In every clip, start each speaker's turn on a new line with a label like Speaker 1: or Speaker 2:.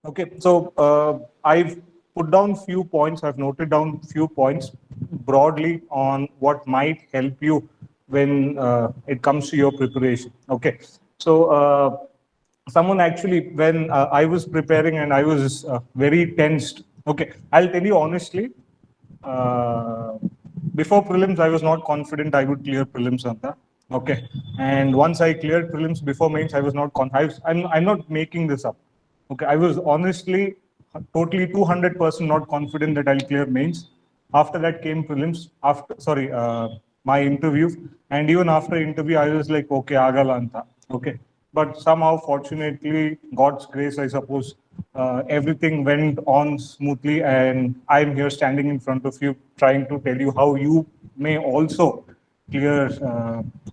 Speaker 1: Okay, so I've put down few points. I've noted down few points broadly on what might help you when it comes to your preparation. Okay, so someone actually, when I was preparing and I was very tensed. Okay, I'll tell you honestly. Uh, Before prelims, I was not confident I would clear prelims, Anta. Okay, and once I cleared prelims before mains, I was not I'm not making this up. Okay, I was honestly totally 200% not confident that I'll clear mains. After that came prelims. After my interview, and even after interview, I was like, okay, agalanta. Okay, but somehow, fortunately, God's grace, I suppose, everything went on smoothly, and I'm here standing in front of you, trying to tell you how you may also clear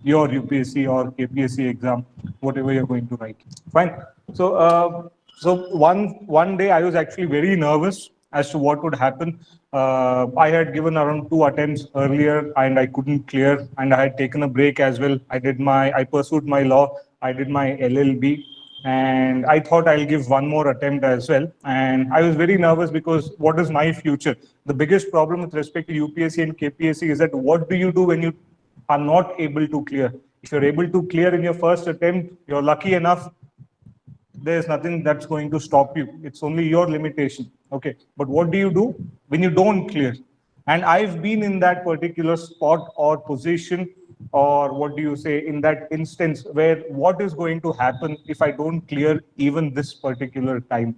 Speaker 1: your UPSC or KPSC exam, whatever you're going to write. Fine. So one day I was actually very nervous as to what would happen. I had given around 2 attempts earlier and I couldn't clear, and I had taken a break as well. I pursued my law. I did my LLB, and I thought I'll give one more attempt as well. And I was very nervous because what is my future? The biggest problem with respect to UPSC and KPSC is that what do you do when you are not able to clear? If you're able to clear in your first attempt, you're lucky enough, there's nothing that's going to stop you. It's only your limitation. Okay. But what do you do when you don't clear? And I've been in that particular spot or position, or what do you say, in that instance where what is going to happen if I don't clear even this particular time?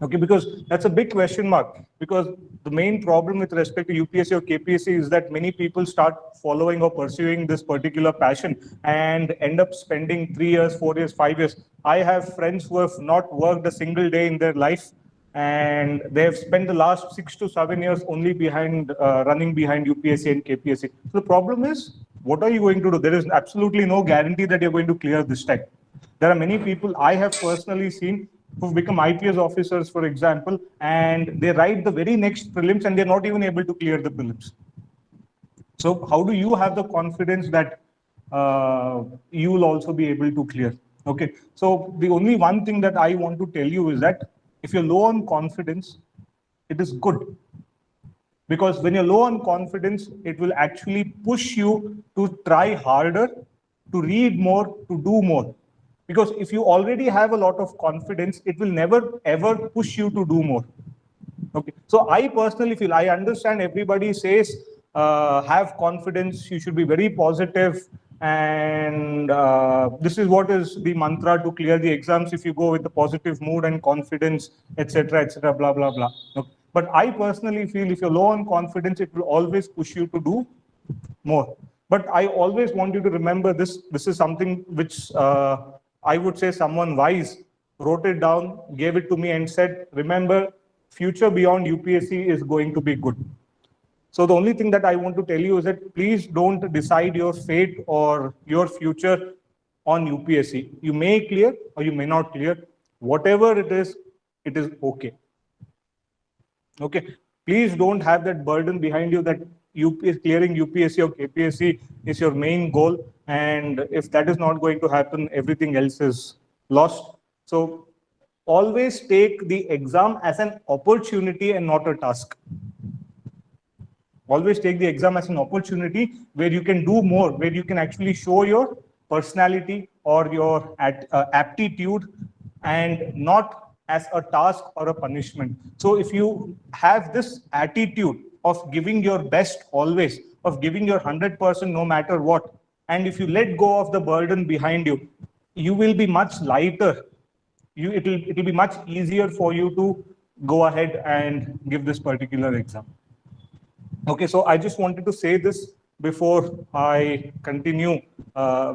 Speaker 1: Okay, because that's a big question mark. Because the main problem with respect to UPSC or KPSC is that many people start following or pursuing this particular passion and end up spending 3 years, 4 years, 5 years. I have friends who have not worked a single day in their life, and they have spent the last 6 to 7 years only behind running behind UPSC and KPSC. So the problem is, what are you going to do? There is absolutely no guarantee that you're going to clear this time. There are many people I have personally seen who've become IPS officers, for example, and they write the very next prelims and they're not even able to clear the prelims. So how do you have the confidence that you will also be able to clear? Okay, so the only one thing that I want to tell you is that if you're low on confidence, it is good. Because when you're low on confidence, it will actually push you to try harder, to read more, to do more. Because if you already have a lot of confidence, it will never ever push you to do more. Okay. So I personally feel, I understand everybody says, have confidence, you should be very positive, and this is what is the mantra to clear the exams if you go with the positive mood and confidence, etc., blah, blah, blah. Okay. But I personally feel if you're low on confidence, it will always push you to do more. But I always want you to remember this. This is something which I would say someone wise wrote it down, gave it to me and said, remember, future beyond UPSC is going to be good. So the only thing that I want to tell you is that please don't decide your fate or your future on UPSC. You may clear or you may not clear. Whatever it is okay. Okay. Please don't have that burden behind you that clearing UPSC or KPSC is your main goal. And if that is not going to happen, everything else is lost. So always take the exam as an opportunity and not a task. Always take the exam as an opportunity where you can do more, where you can actually show your personality or your aptitude, and not as a task or a punishment. So if you have this attitude of giving your best always, of giving your 100% no matter what, and if you let go of the burden behind you, you will be much lighter. It'll be much easier for you to go ahead and give this particular exam. Okay, so I just wanted to say this before I continue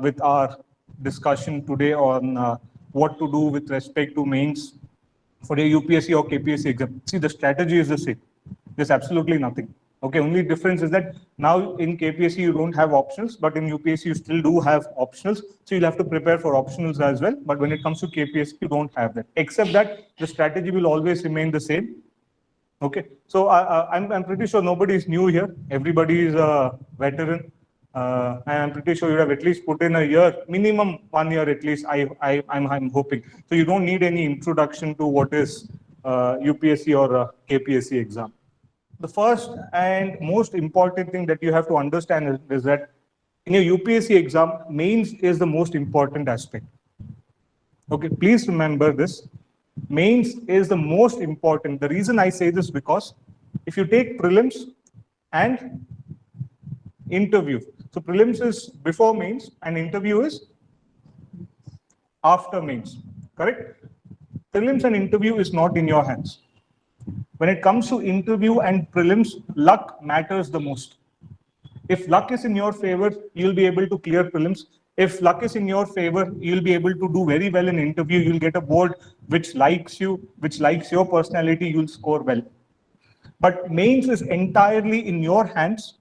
Speaker 1: with our discussion today on what to do with respect to mains for your UPSC or KPSC exam. See, the strategy is the same. There's absolutely nothing. Okay, only difference is that now in KPSC you don't have optionals, but in UPSC you still do have optionals. So you'll have to prepare for optionals as well. But when it comes to KPSC, you don't have that. Except that the strategy will always remain the same. Okay, so I'm pretty sure nobody is new here. Everybody is a veteran. I'm pretty sure you have at least put in a year, minimum 1 year at least, I'm hoping. So you don't need any introduction to what is UPSC or KPSC exam. The first and most important thing that you have to understand is that in your UPSC exam, mains is the most important aspect. Okay, please remember this. Mains is the most important. The reason I say this because if you take prelims and interview, so prelims is before mains and interview is after mains, correct? Prelims and interview is not in your hands. When it comes to interview and prelims, luck matters the most. If luck is in your favor, you'll be able to clear prelims. If luck is in your favor, you'll be able to do very well in interview. You'll get a board which likes you, which likes your personality, you'll score well. But mains is entirely in your hands,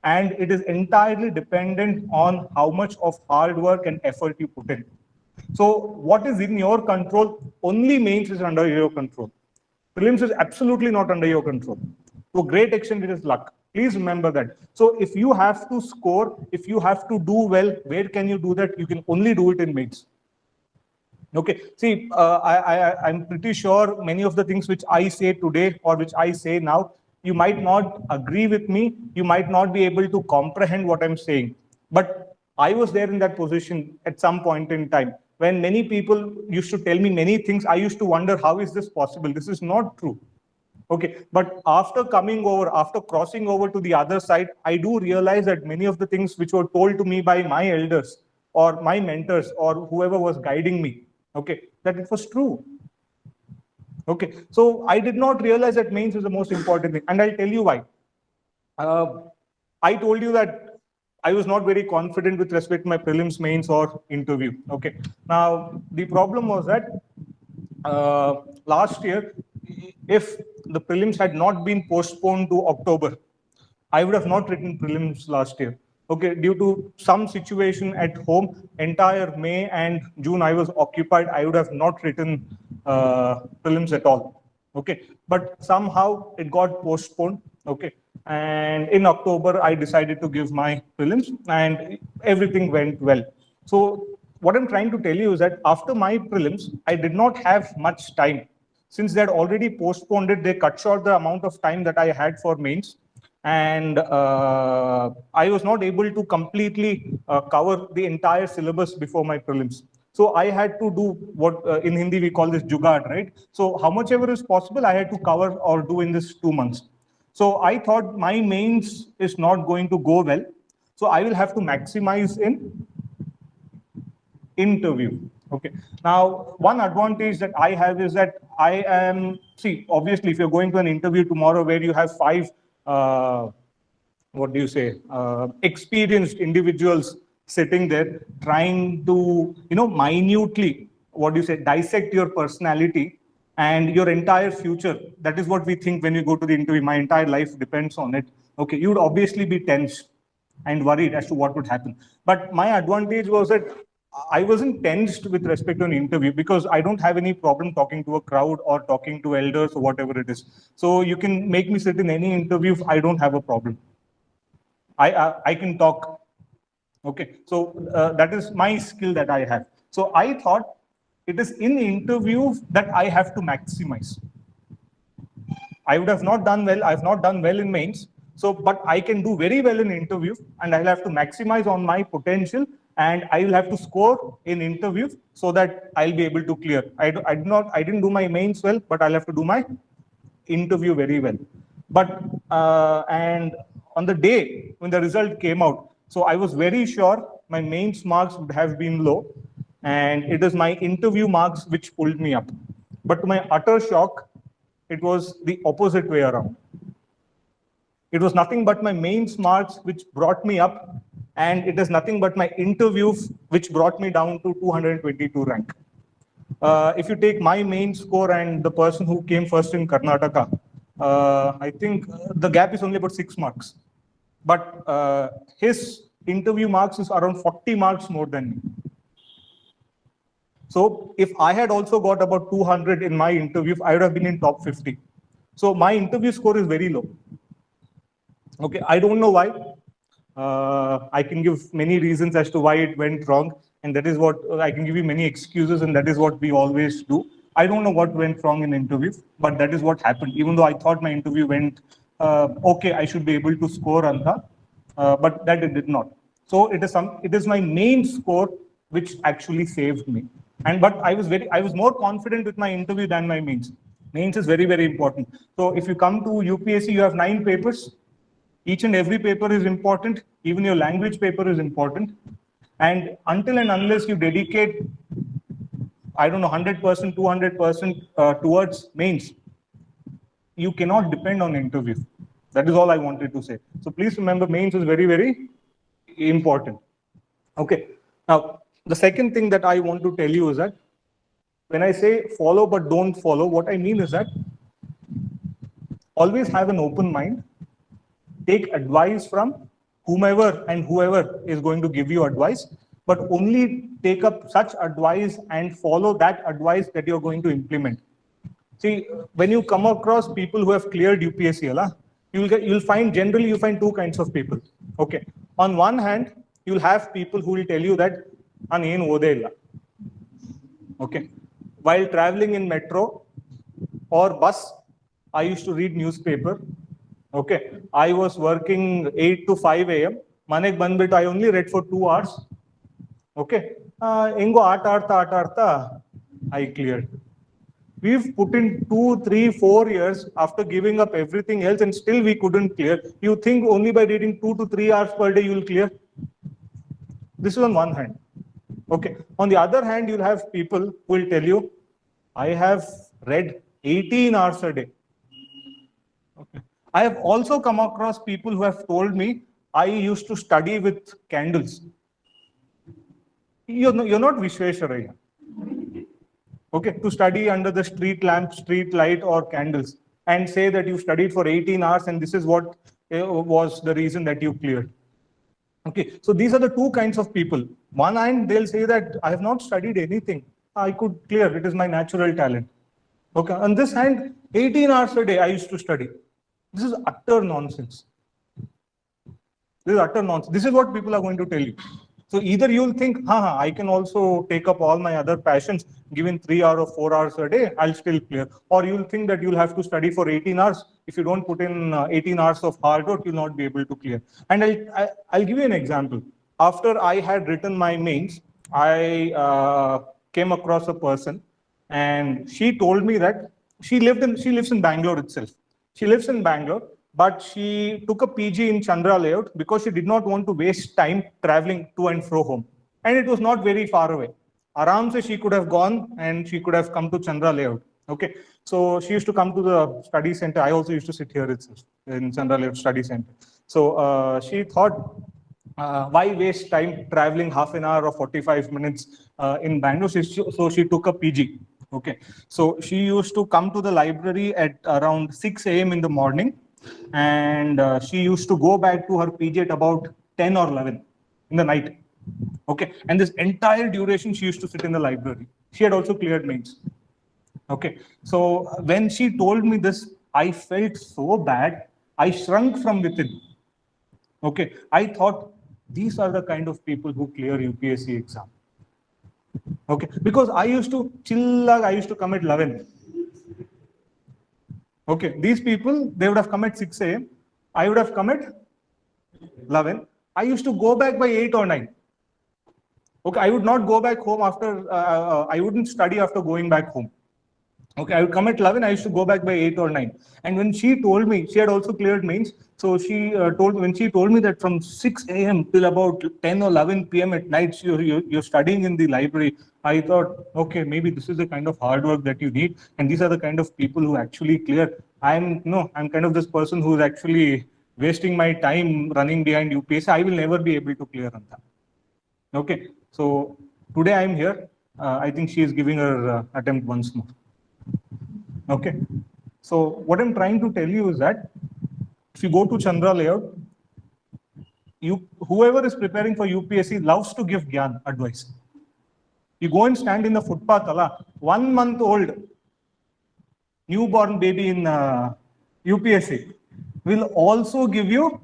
Speaker 1: and it is entirely dependent on how much of hard work and effort you put in. So what is in your control? Only mains is under your control. Prelims is absolutely not under your control. To a great extent, it is luck. Please remember that. So if you have to score, if you have to do well, where can you do that? You can only do it in mains. Okay, see, I'm pretty sure many of the things which I say today or which I say now, you might not agree with me. You might not be able to comprehend what I'm saying. But I was there in that position at some point in time. When many people used to tell me many things, I used to wonder, how is this possible? This is not true. Okay, but after coming over, after crossing over to the other side, I do realize that many of the things which were told to me by my elders or my mentors or whoever was guiding me, okay, that it was true. Okay, so I did not realize that mains is the most important thing. And I'll tell you why. I told you that I was not very confident with respect to my prelims, mains, or interview. Okay. Now, the problem was that last year, if the prelims had not been postponed to October, I would have not written prelims last year. Okay, due to some situation at home, entire May and June I was occupied. I would have not written prelims at all. Okay, but somehow it got postponed. Okay, and in October I decided to give my prelims, and everything went well. So what I'm trying to tell you is that after my prelims, I did not have much time. Since they had already postponed it, they cut short the amount of time that I had for mains. And I was not able to completely cover the entire syllabus before my prelims. So I had to do what in Hindi we call this jugaad, right? So how much ever is possible, I had to cover or do in this 2 months. So I thought my mains is not going to go well. So I will have to maximize in interview. Okay. Now, one advantage that I have is that I am, see, obviously, if you're going to an interview tomorrow where you have 5 experienced individuals sitting there trying to, minutely, dissect your personality and your entire future. That is what we think when you go to the interview. My entire life depends on it. Okay, you would obviously be tense and worried as to what would happen. But my advantage was that I wasn't tensed with respect to an interview because I don't have any problem talking to a crowd or talking to elders or whatever it is. So you can make me sit in any interview. I don't have a problem. I can talk. Okay, so that is my skill that I have. So I thought it is in interview that I have to maximize. I would have not done well. I've not done well in mains. So, but I can do very well in interview, and I'll have to maximize on my potential, and I will have to score in interview so that I'll be able to clear. I didn't do my mains well, but I'll have to do my interview very well. But and on the day when the result came out, so I was very sure my mains marks would have been low, and it is my interview marks which pulled me up. But to my utter shock, it was the opposite way around. It was nothing but my mains marks which brought me up, and it is nothing but my interview which brought me down to 222 rank. If you take my main score and the person who came first in Karnataka, I think the gap is only about 6 marks. But his interview marks is around 40 marks more than me. So if I had also got about 200 in my interview, I would have been in top 50. So my interview score is very low. Okay, I don't know why. I can give many reasons as to why it went wrong, and that is what I can give you many excuses, and that is what we always do. I don't know what went wrong in interview, but that is what happened. Even though I thought my interview went okay, I should be able to score anta, but that it did not. So it is my main score which actually saved me. And but I was more confident with my interview than my mains. Mains is very, very important. So if you come to UPSC, you have 9 papers. Each and every paper is important. Even your language paper is important. And until and unless you dedicate, I don't know, 100%, 200% towards mains, you cannot depend on interview. That is all I wanted to say. So please remember, mains is very, very important. Okay. Now, the second thing that I want to tell you is that when I say follow but don't follow, what I mean is that always have an open mind. Take advice from whomever and whoever is going to give you advice, but only take up such advice and follow that advice that you're going to implement. See, when you come across people who have cleared UPSC, you'll find generally you find 2 kinds of people. Okay. On one hand, you'll have people who will tell you that okay. While traveling in metro or bus, I used to read newspaper. Okay. I was working 8 to 5 a.m. Manek banbit, I only read for 2 hours. Okay. Ingo aata, I cleared. We've put in 2, 3, 4 years after giving up everything else and still we couldn't clear. You think only by reading 2 to 3 hours per day you will clear? This is on one hand. Okay. On the other hand, you'll have people who will tell you, I have read 18 hours a day. Okay. I have also come across people who have told me, I used to study with candles. You're not Vishwesharaya. Okay, to study under the street lamp, street light or candles and say that you studied for 18 hours and this is what was the reason that you cleared. Okay, so these are the 2 kinds of people. One hand, they'll say that I have not studied anything. I could clear, it is my natural talent. Okay, on this hand, 18 hours a day I used to study. This is utter nonsense. This is utter nonsense. This is what people are going to tell you. So either you'll think, I can also take up all my other passions, given 3 hours or 4 hours a day, I'll still clear. Or you'll think that you'll have to study for 18 hours. If you don't put in 18 hours of hard work, you'll not be able to clear. And I'll give you an example. After I had written my mains, I came across a person and she told me that she lives in Bangalore itself. She lives in Bangalore, but she took a PG in Chandra layout because she did not want to waste time traveling to and fro home. And it was not very far away. Aram se she could have gone and she could have come to Chandra layout. Okay. So she used to come to the study center. I also used to sit here itself in Chandra layout study center. So she thought, why waste time traveling half an hour or 45 minutes in Bangalore? So she took a PG. Okay. So she used to come to the library at around 6 a.m. in the morning. And she used to go back to her PG at about 10 or 11 in the night. Okay. And this entire duration, she used to sit in the library. She had also cleared mains. Okay. So when she told me this, I felt so bad. I shrunk from within. Okay. I thought these are the kind of people who clear UPSC exam. Okay. Because I used to come at 11. Okay, these people, they would have come at 6 a.m. I would have come at 11. I used to go back by 8 or 9. Okay, I would not go back home after, I wouldn't study after going back home. Okay, I would come at 11, I used to go back by 8 or 9. And when she told me, she had also cleared mains. So when she told me that from 6 a.m. till about 10 or 11 p.m. at night, you're studying in the library, I thought, okay, maybe this is the kind of hard work that you need. And these are the kind of people who actually clear. I'm kind of this person who's actually wasting my time running behind UPSC. I will never be able to clear on that. Okay, so today I'm here. I think she is giving her attempt once more. Okay, so what I'm trying to tell you is that if you go to Chandra layout, whoever is preparing for UPSC loves to give Gyan advice. You go and stand in the footpath, 1 month old newborn baby in UPSC will also give you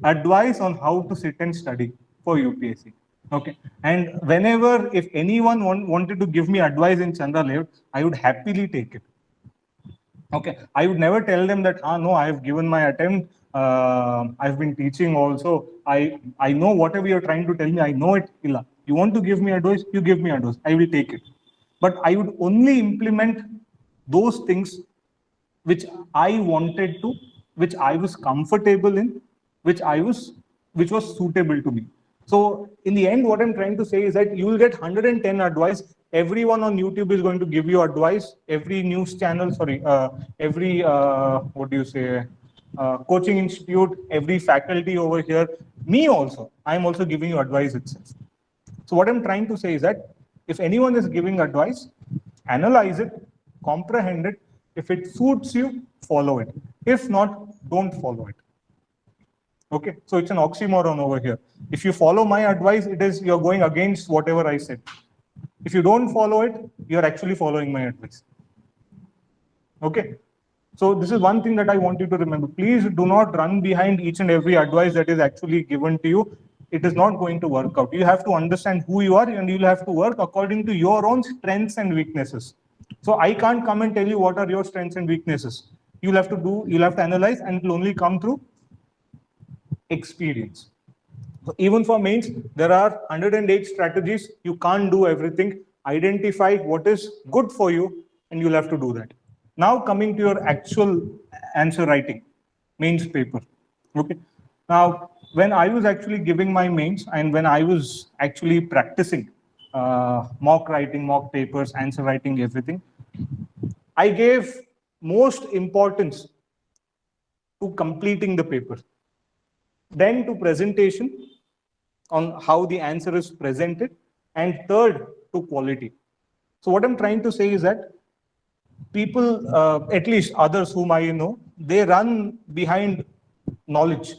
Speaker 1: advice on how to sit and study for UPSC. Okay. And whenever, if anyone wanted to give me advice in Chandra layout, I would happily take it. Okay. I would never tell them that, no, I have given my attempt. I've been teaching also. I know whatever you're trying to tell me, I know it. Illa. You want to give me advice, you give me advice. I will take it. But I would only implement those things which I wanted to, which I was comfortable in, which was suitable to me. So in the end, what I'm trying to say is that you will get 110 advice. Everyone on YouTube is going to give you advice. Every news channel, every coaching institute, every faculty over here, me also, I'm also giving you advice itself. So what I'm trying to say is that if anyone is giving advice, analyze it, comprehend it. If it suits you, follow it. If not, don't follow it. Okay, so it's an oxymoron over here. If you follow my advice, it is you're going against whatever I said. If you don't follow it, you're actually following my advice. Okay, so this is one thing that I want you to remember. Please do not run behind each and every advice that is actually given to you. It is not going to work out. You have to understand who you are and you'll have to work according to your own strengths and weaknesses. So I can't come and tell you what are your strengths and weaknesses. You'll have to analyze, and it will only come through experience. So even for mains, there are 108 strategies. You can't do everything. Identify what is good for you, and you'll have to do that. Now coming to your actual answer writing, mains paper. Okay. Now, when I was actually giving my mains and when I was actually practicing mock writing, mock papers, answer writing, everything, I gave most importance to completing the paper, then to presentation on how the answer is presented, and third to quality. So what I'm trying to say is that people, at least others whom I know, they run behind knowledge.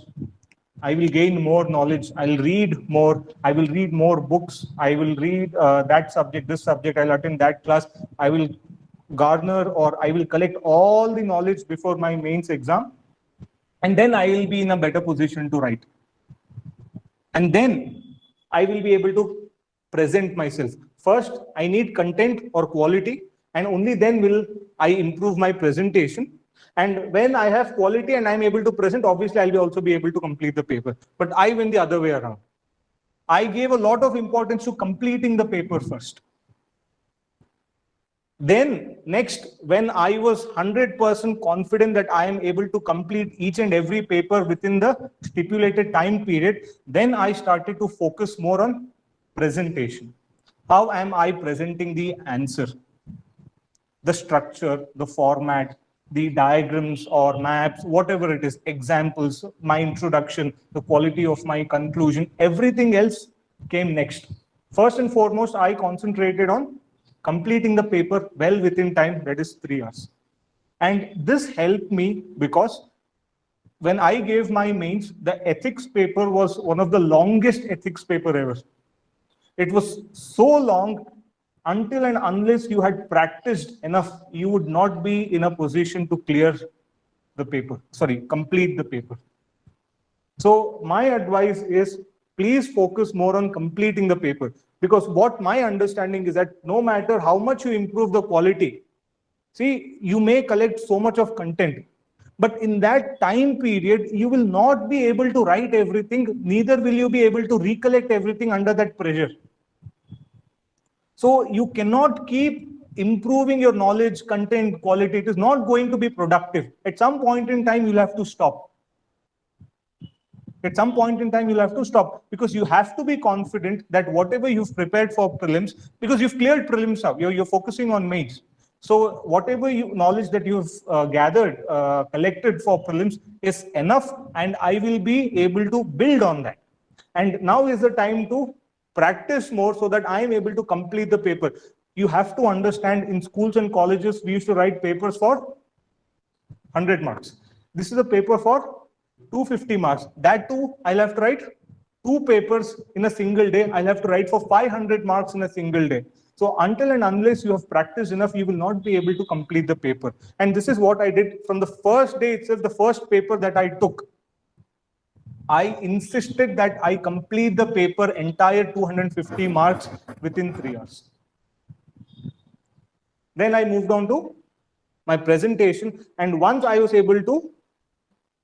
Speaker 1: I will gain more knowledge. I'll read more. I will read more books. I will read that subject, this subject. I'll attend that class. I will garner or I will collect all the knowledge before my mains exam. And then I will be in a better position to write. And then I will be able to present myself. First, I need content or quality, and only then will I improve my presentation. And when I have quality and I'm able to present, obviously I'll also be able to complete the paper. But I went the other way around. I gave a lot of importance to completing the paper first. Then next, when I was 100% confident that I am able to complete each and every paper within the stipulated time period, then I started to focus more on presentation. How am I presenting the answer? The structure, the format, the diagrams or maps, whatever it is, examples, my introduction, the quality of my conclusion, everything else came next. First and foremost, I concentrated on completing the paper well within time, that is 3 hours. And this helped me because when I gave my mains, the ethics paper was one of the longest ethics paper ever. It was so long. Until and unless you had practiced enough, you would not be in a position to clear the paper, complete the paper. So my advice is, please focus more on completing the paper, because what my understanding is that no matter how much you improve the quality, see, you may collect so much of content, but in that time period, you will not be able to write everything, neither will you be able to recollect everything under that pressure. So you cannot keep improving your knowledge, content, quality. It is not going to be productive. At some point in time, you'll have to stop. At some point in time, you'll have to stop, because you have to be confident that whatever you've prepared for prelims, because you've cleared prelims now, you're focusing on mains. So whatever knowledge that you've gathered, collected for prelims is enough, and I will be able to build on that. And now is the time to practice more so that I am able to complete the paper. You have to understand, in schools and colleges, we used to write papers for 100 marks. This is a paper for 250 marks. That too, I'll have to write 2 papers in a single day. I'll have to write for 500 marks in a single day. So until and unless you have practiced enough, you will not be able to complete the paper. And this is what I did from the first day itself, the first paper that I took. I insisted that I complete the paper entire 250 marks within 3 hours. Then I moved on to my presentation, and once I was able to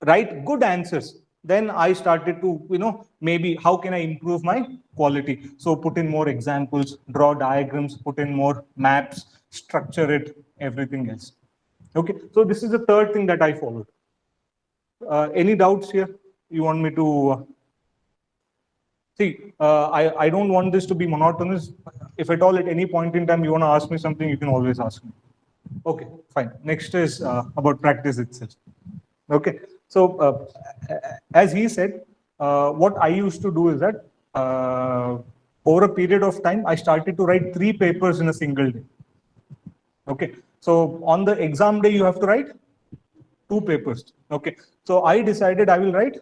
Speaker 1: write good answers, then I started to, maybe how can I improve my quality? So put in more examples, draw diagrams, put in more maps, structure it, everything else. Okay, so this is the third thing that I followed. Any doubts here? You want me to see? I don't want this to be monotonous. If at all at any point in time you want to ask me something, you can always ask me. Okay, fine. Next is about practice itself. Okay, so as he said, what I used to do is that over a period of time, I started to write 3 papers in a single day. Okay, so on the exam day, you have to write 2 papers. Okay, so I decided I will write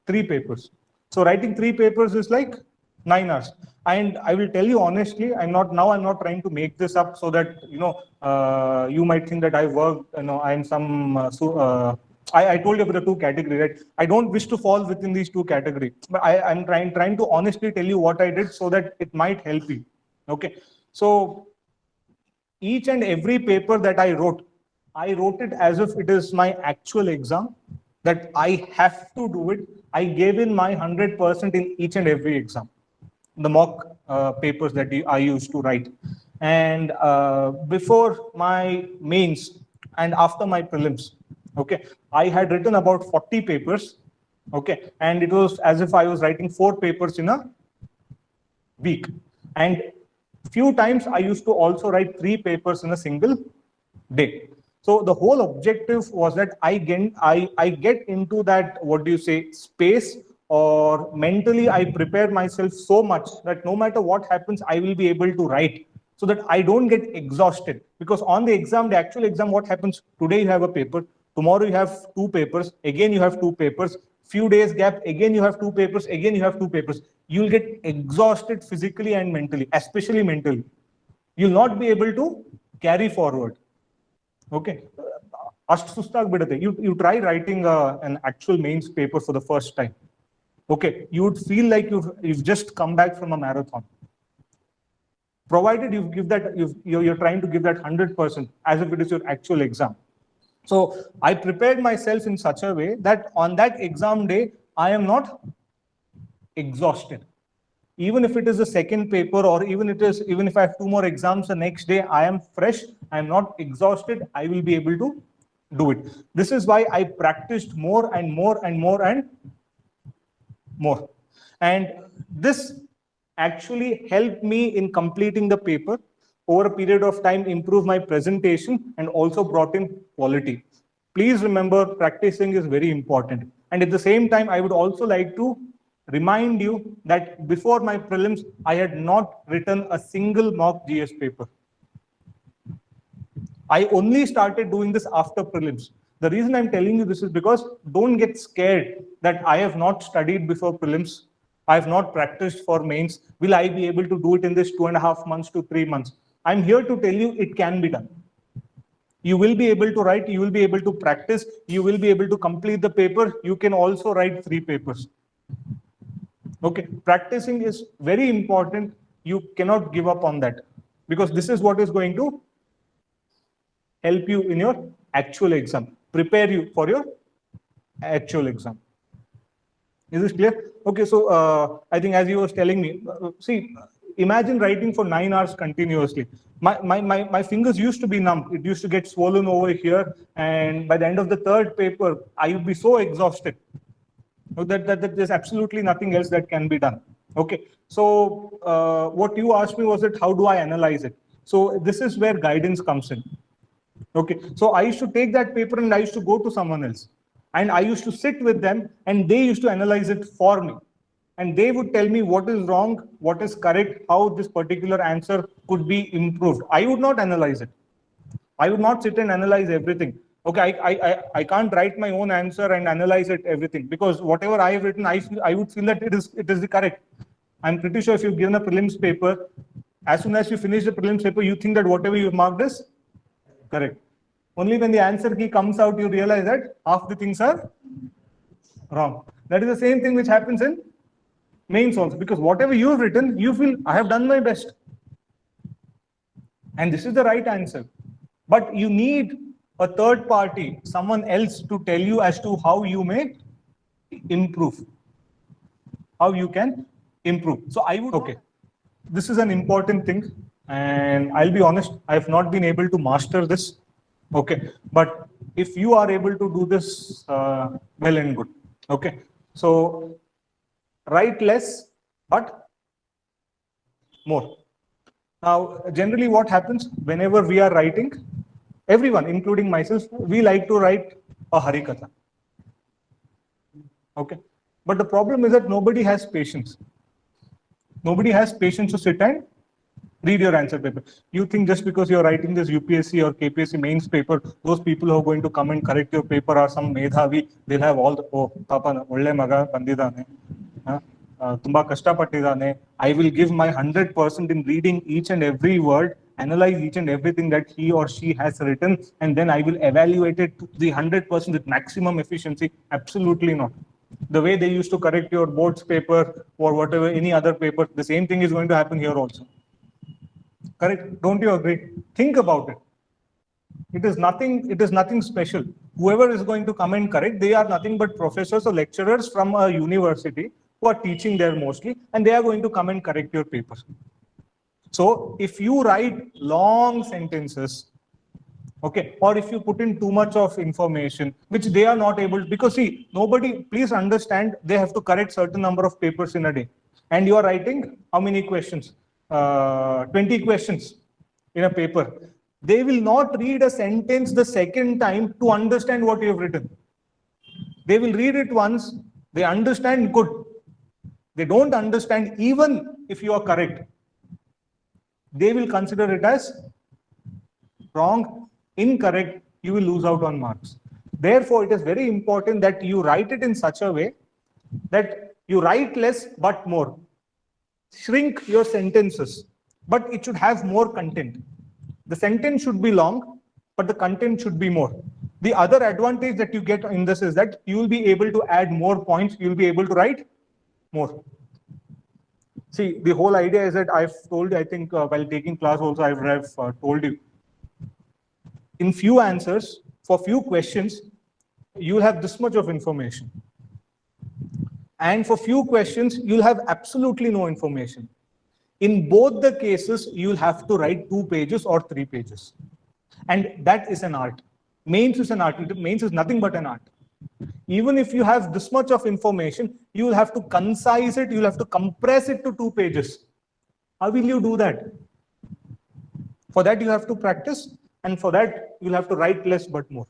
Speaker 1: 3 papers. So writing 3 papers is like 9 hours. And I will tell you honestly, I'm not trying to make this up so that, you might think that I work, I'm some, I told you about the 2 categories, right? I don't wish to fall within these 2 categories, but I'm trying to honestly tell you what I did so that it might help you. Okay, so each and every paper that I wrote it as if it is my actual exam, that I have to do it. I gave in my 100% in each and every exam, the mock papers that I used to write. And before my mains and after my prelims, okay, I had written about 40 papers, okay, and it was as if I was writing 4 papers in a week. And few times I used to also write 3 papers in a single day. So the whole objective was that I get into that, what do you say, space, or mentally I prepare myself so much that no matter what happens, I will be able to write, so that I don't get exhausted. Because on the exam, the actual exam, what happens? Today you have a paper, tomorrow you have 2 papers, again you have 2 papers, few days gap, again you have 2 papers, again you have 2 papers. You'll get exhausted physically and mentally, especially mentally. You'll not be able to carry forward. Okay, you try writing an actual mains paper for the first time. Okay, you would feel like you've just come back from a marathon. Provided you give that, you're trying to give that 100% as if it is your actual exam. So I prepared myself in such a way that on that exam day, I am not exhausted. Even if it is the second paper, or even if I have 2 more exams the next day, I am fresh, I am not exhausted, I will be able to do it. This is why I practiced more and more and more and more. And this actually helped me in completing the paper. Over a period of time, improve my presentation and also brought in quality. Please remember, practicing is very important. And at the same time, I would also like to remind you that before my prelims, I had not written a single mock GS paper. I only started doing this after prelims. The reason I'm telling you this is because don't get scared that I have not studied before prelims. I have not practiced for mains. Will I be able to do it in this 2.5 months to 3 months? I'm here to tell you it can be done. You will be able to write, you will be able to practice, you will be able to complete the paper. You can also write 3 papers. Okay, practicing is very important. You cannot give up on that, because this is what is going to help you in your actual exam, prepare you for your actual exam. Is this clear? Okay, so I think as you was telling me, see, imagine writing for 9 hours continuously. My fingers used to be numb. It used to get swollen over here. And by the end of the 3rd paper, I would be so exhausted that there's absolutely nothing else that can be done. Okay, so what you asked me was that how do I analyze it? So this is where guidance comes in. Okay, so I used to take that paper and I used to go to someone else. And I used to sit with them and they used to analyze it for me. And they would tell me what is wrong, what is correct, how this particular answer could be improved. I would not analyze it. I would not sit and analyze everything. Okay, I can't write my own answer and analyze it everything, because whatever I have written, I would feel that it is the correct. I'm pretty sure if you've given a prelims paper, as soon as you finish the prelims paper, you think that whatever you've marked is correct. Only when the answer key comes out, you realize that half the things are Wrong. That is the same thing which happens in mains also, because whatever you've written, you feel I have done my best. And this is the right answer. But you need a third party, someone else to tell you as to how you may improve. How you can improve. So I would, okay, this is an important thing. And I'll be honest, I have not been able to master this. Okay. But if you are able to do this, well and good. Okay. So write less, but more. Now, generally what happens whenever we are writing, everyone, including myself, we like to write a Harikatha. Okay. But the problem is that nobody has patience. Nobody has patience to sit and read your answer paper. You think just because you're writing this UPSC or KPSC mains paper, those people who are going to come and correct your paper are some medhavi, they'll have all the, oh, Papa, olle maga bandidane. Tumba kashta pattidane. I will give my 100% in reading each and every word, analyze each and everything that he or she has written, and then I will evaluate it to the 100% with maximum efficiency. Absolutely not. The way they used to correct your board's paper or whatever, any other paper, the same thing is going to happen here also. Correct? Don't you agree? Think about it. It is nothing special. Whoever is going to come and correct, they are nothing but professors or lecturers from a university who are teaching there mostly, and they are going to come and correct your papers. So if you write long sentences, okay, or if you put in too much of information, which they are not able to, because see, nobody, please understand, they have to correct certain number of papers in a day. And you are writing how many questions? 20 questions in a paper. They will not read a sentence the second time to understand what you have written. They will read it once, they understand, good. They don't understand even if you are correct. They will consider it as wrong, incorrect, you will lose out on marks. Therefore, it is very important that you write it in such a way that you write less but more. Shrink your sentences, but it should have more content. The sentence should be long, but the content should be more. The other advantage that you get in this is that you will be able to add more points, you will be able to write more. See, the whole idea is that I've told you, I think while taking class also, I've told you, in few answers, for few questions, you'll have this much of information. And for few questions, you'll have absolutely no information. In both the cases, you'll have to write 2 pages or 3 pages. And that is an art. Mains is an art. Mains is nothing but an art. Even if you have this much of information, you will have to concise it, you'll have to compress it to 2 pages. How will you do that? For that, you have to practice. And for that, you'll have to write less but more.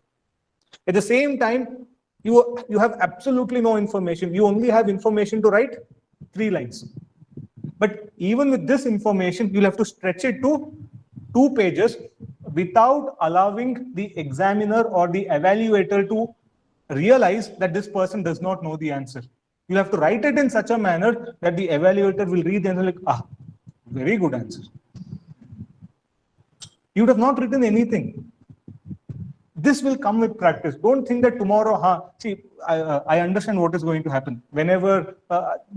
Speaker 1: At the same time, you have absolutely no information. You only have information to write 3 lines. But even with this information, you'll have to stretch it to 2 pages without allowing the examiner or the evaluator to realize that this person does not know the answer. You'll have to write it in such a manner that the evaluator will read and like, ah, very good answer. You would have not written anything. This will come with practice. Don't think that tomorrow, see, I understand what is going to happen. Whenever,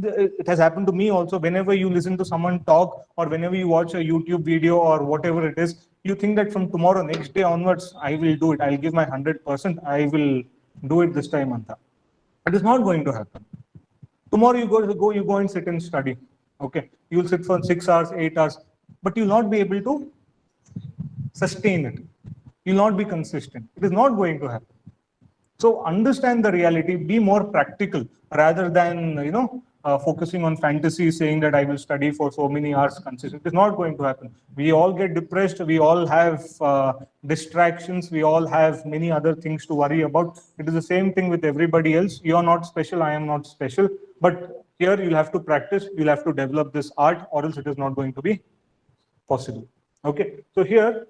Speaker 1: it has happened to me also, whenever you listen to someone talk or whenever you watch a YouTube video or whatever it is, you think that from tomorrow, next day onwards, I will do it. I'll give my 100%. I will do it this time, Anta. It is not going to happen. Tomorrow you go and sit and study. Okay. You will sit for 6 hours, 8 hours, but you'll not be able to sustain it. You'll not be consistent. It is not going to happen. So understand the reality, be more practical rather than, focusing on fantasy, saying that I will study for so many hours consistent. It is not going to happen. We all get depressed. We all have distractions. We all have many other things to worry about. It is the same thing with everybody else. You are not special. I am not special. But here you'll have to practice. You'll have to develop this art, or else it is not going to be possible. Okay. So here,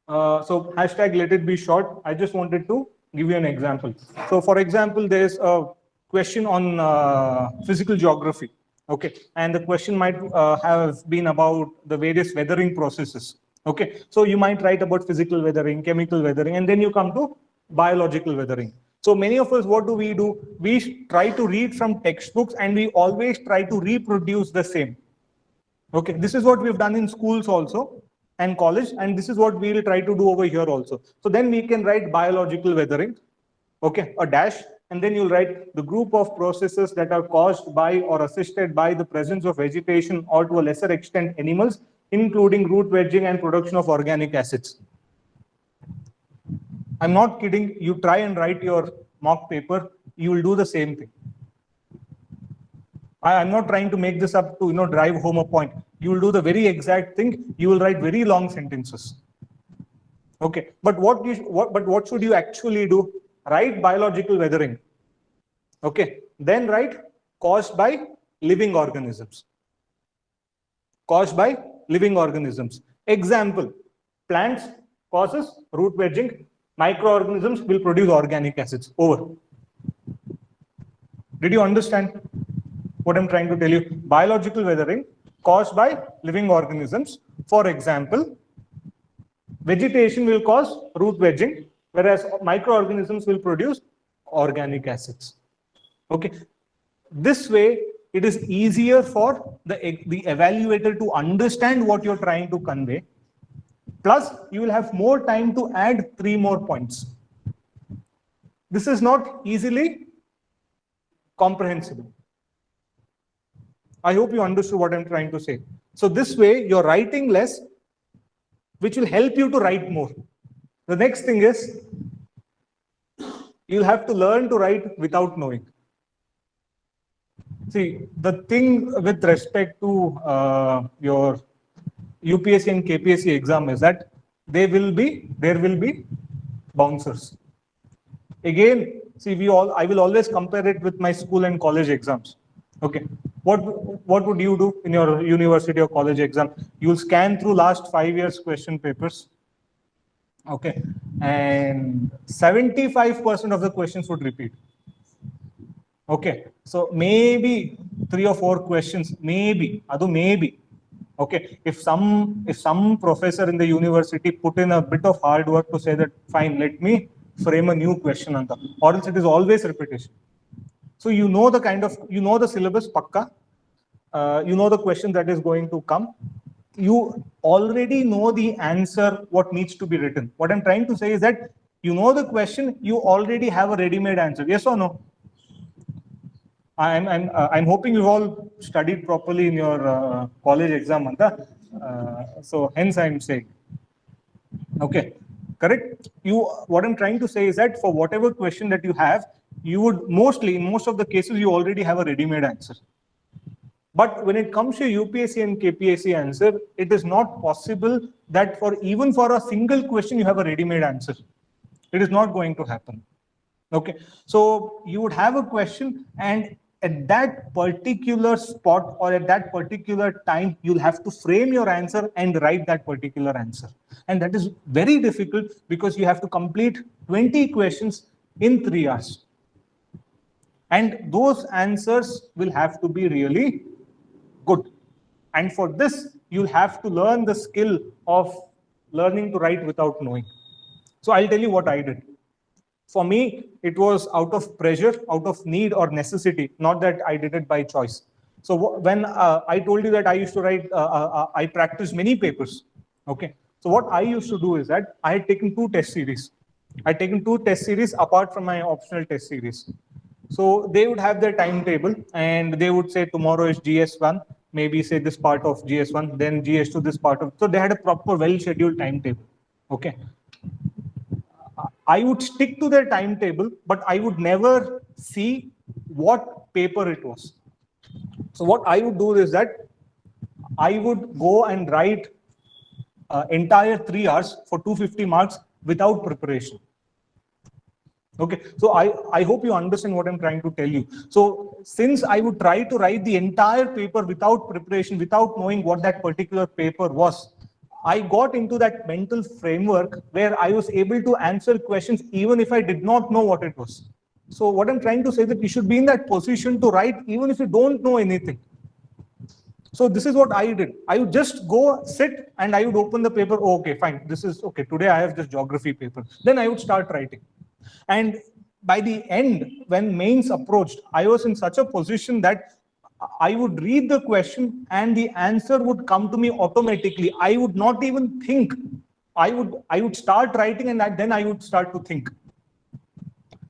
Speaker 1: so hashtag let it be short. I just wanted to give you an example. So for example, there's a question on physical geography. Okay. And the question might have been about the various weathering processes. Okay. So you might write about physical weathering, chemical weathering, and then you come to biological weathering. So many of us, what do? We try to read from textbooks and we always try to reproduce the same. Okay, this is what we've done in schools also and college, and this is what we'll try to do over here also. So then we can write biological weathering, okay, a dash, and then you'll write the group of processes that are caused by or assisted by the presence of vegetation or to a lesser extent animals, including root wedging and production of organic acids. I'm not kidding. You try and write your mock paper, you will do the same thing. I'm not trying to make this up to drive home a point. You will do the very exact thing. You will write very long sentences. Okay, but what should you actually do? Write biological weathering. Okay, then write caused by living organisms. Caused by living organisms. Example: plants causes root wedging. Microorganisms will produce organic acids. Over. Did you understand what I'm trying to tell you? Biological weathering caused by living organisms. For example, vegetation will cause root wedging, whereas microorganisms will produce organic acids. Okay. This way, it is easier for the evaluator to understand what you're trying to convey. Plus, you will have more time to add 3 more points. This is not easily comprehensible. I hope you understood what I'm trying to say. So this way, you're writing less, which will help you to write more. The next thing is, you'll have to learn to write without knowing. See, the thing with respect to your UPSC and KPSC exam is that there will be bouncers. Again, see, I will always compare it with my school and college exams. Okay, what would you do in your university or college exam? You'll scan through last 5 years question papers. Okay, and 75% of the questions would repeat. Okay, so maybe 3 or 4 questions, maybe. Okay, if some professor in the university put in a bit of hard work to say that, fine, let me frame a new question on that, or else it is always repetition. So you know the syllabus pakka, you know the question that is going to come, you already know the answer, what needs to be written. What I'm trying to say is that you know the question, you already have a ready-made answer. Yes or no? I'm hoping you've all studied properly in your college exam, Anta. So hence I'm saying, okay, correct. What I'm trying to say is that for whatever question that you have, you would in most of the cases, you already have a ready-made answer. But when it comes to UPSC and KPSC answer, it is not possible that even for a single question you have a ready-made answer. It is not going to happen. Okay, so you would have a question, and at that particular spot or at that particular time, you'll have to frame your answer and write that particular answer. And that is very difficult because you have to complete 20 questions in 3 hours. And those answers will have to be really good. And for this, you'll have to learn the skill of learning to write without knowing. So I'll tell you what I did. For me, it was out of pressure, out of need or necessity, not that I did it by choice. So when I told you that I used to write, I practiced many papers. Okay. So what I used to do is that I had taken 2 test series. I had taken 2 test series apart from my optional test series. So they would have their timetable and they would say tomorrow is GS1, maybe say this part of GS1, then GS2, this part of, so they had a proper well-scheduled timetable. Okay. I would stick to their timetable, but I would never see what paper it was. So what I would do is that I would go and write entire 3 hours for 250 marks without preparation. Okay, so I hope you understand what I'm trying to tell you. So since I would try to write the entire paper without preparation, without knowing what that particular paper was, I got into that mental framework where I was able to answer questions even if I did not know what it was. So what I'm trying to say is that you should be in that position to write even if you don't know anything. So this is what I did. I would just go sit and I would open the paper. Oh, okay, fine. This is okay. Today I have this geography paper. Then I would start writing. And by the end, when mains approached, I was in such a position that I would read the question and the answer would come to me automatically. I would not even think. I would start writing and then I would start to think.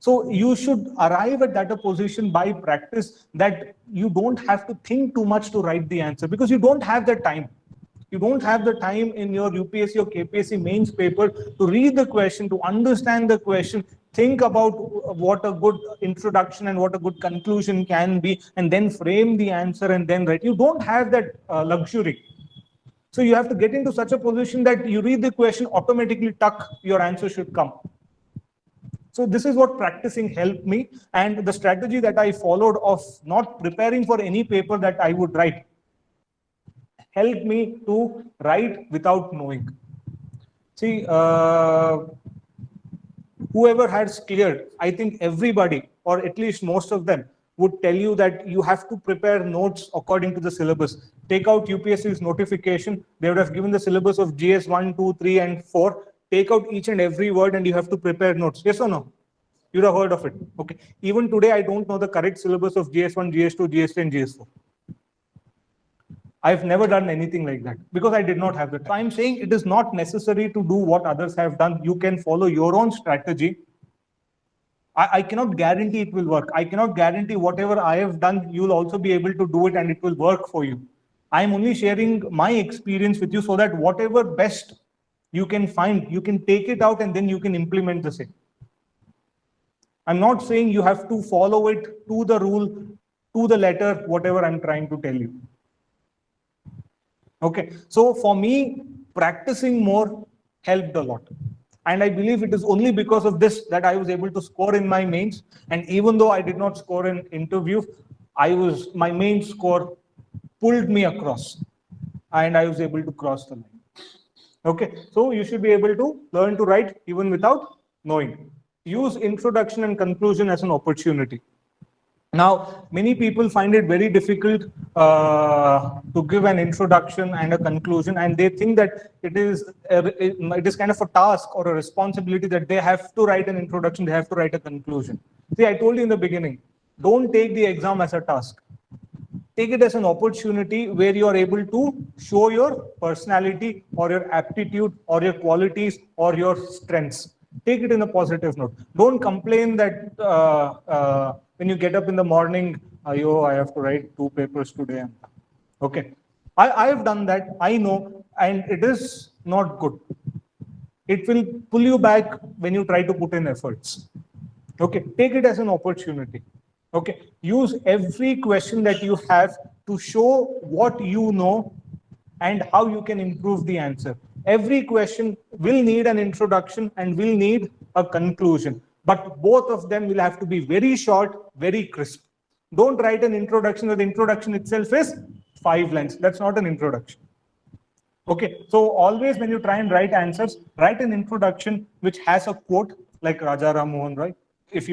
Speaker 1: So you should arrive at that position by practice, that you don't have to think too much to write the answer, because you don't have the time. You don't have the time in your UPSC or KPSC mains paper to read the question, to understand the question, think about what a good introduction and what a good conclusion can be, and then frame the answer and then write. You don't have that luxury. So you have to get into such a position that you read the question, automatically tuck, your answer should come. So this is what practicing helped me, and the strategy that I followed of not preparing for any paper that I would write helped me to write without knowing. See, whoever has cleared, I think everybody, or at least most of them, would tell you that you have to prepare notes according to the syllabus. Take out UPSC's notification. They would have given the syllabus of GS 1, 2, 3, and 4. Take out each and every word and you have to prepare notes. Yes or no? You'd have heard of it. Okay. Even today, I don't know the correct syllabus of GS1, GS2, GS3, and GS4. I've never done anything like that because I did not have the time. I'm saying it is not necessary to do what others have done. You can follow your own strategy. I cannot guarantee it will work. I cannot guarantee whatever I have done, you'll also be able to do it and it will work for you. I'm only sharing my experience with you so that whatever best you can find, you can take it out and then you can implement the same. I'm not saying you have to follow it to the rule, to the letter, whatever I'm trying to tell you. Okay, so for me, practicing more helped a lot. And I believe it is only because of this that I was able to score in my mains. And even though I did not score in interview, my main score pulled me across and I was able to cross the line. Okay, so you should be able to learn to write even without knowing. Use introduction and conclusion as an opportunity. Now, many people find it very difficult to give an introduction and a conclusion, and they think that it is kind of a task or a responsibility that they have to write an introduction, they have to write a conclusion. See, I told you in the beginning, don't take the exam as a task. Take it as an opportunity where you are able to show your personality or your aptitude or your qualities or your strengths. Take it in a positive note. Don't complain that when you get up in the morning, I have to write 2 papers today. Okay. I have done that. I know, and it is not good. It will pull you back when you try to put in efforts. Okay. Take it as an opportunity. Okay. Use every question that you have to show what you know and how you can improve the answer. Every question will need an introduction and will need a conclusion. But both of them will have to be very short, very crisp. Don't write an introduction where the introduction itself is 5 lines. That's not an introduction. Okay, so always when you try and write answers, write an introduction which has a quote like Raja Ram Mohan Roy. If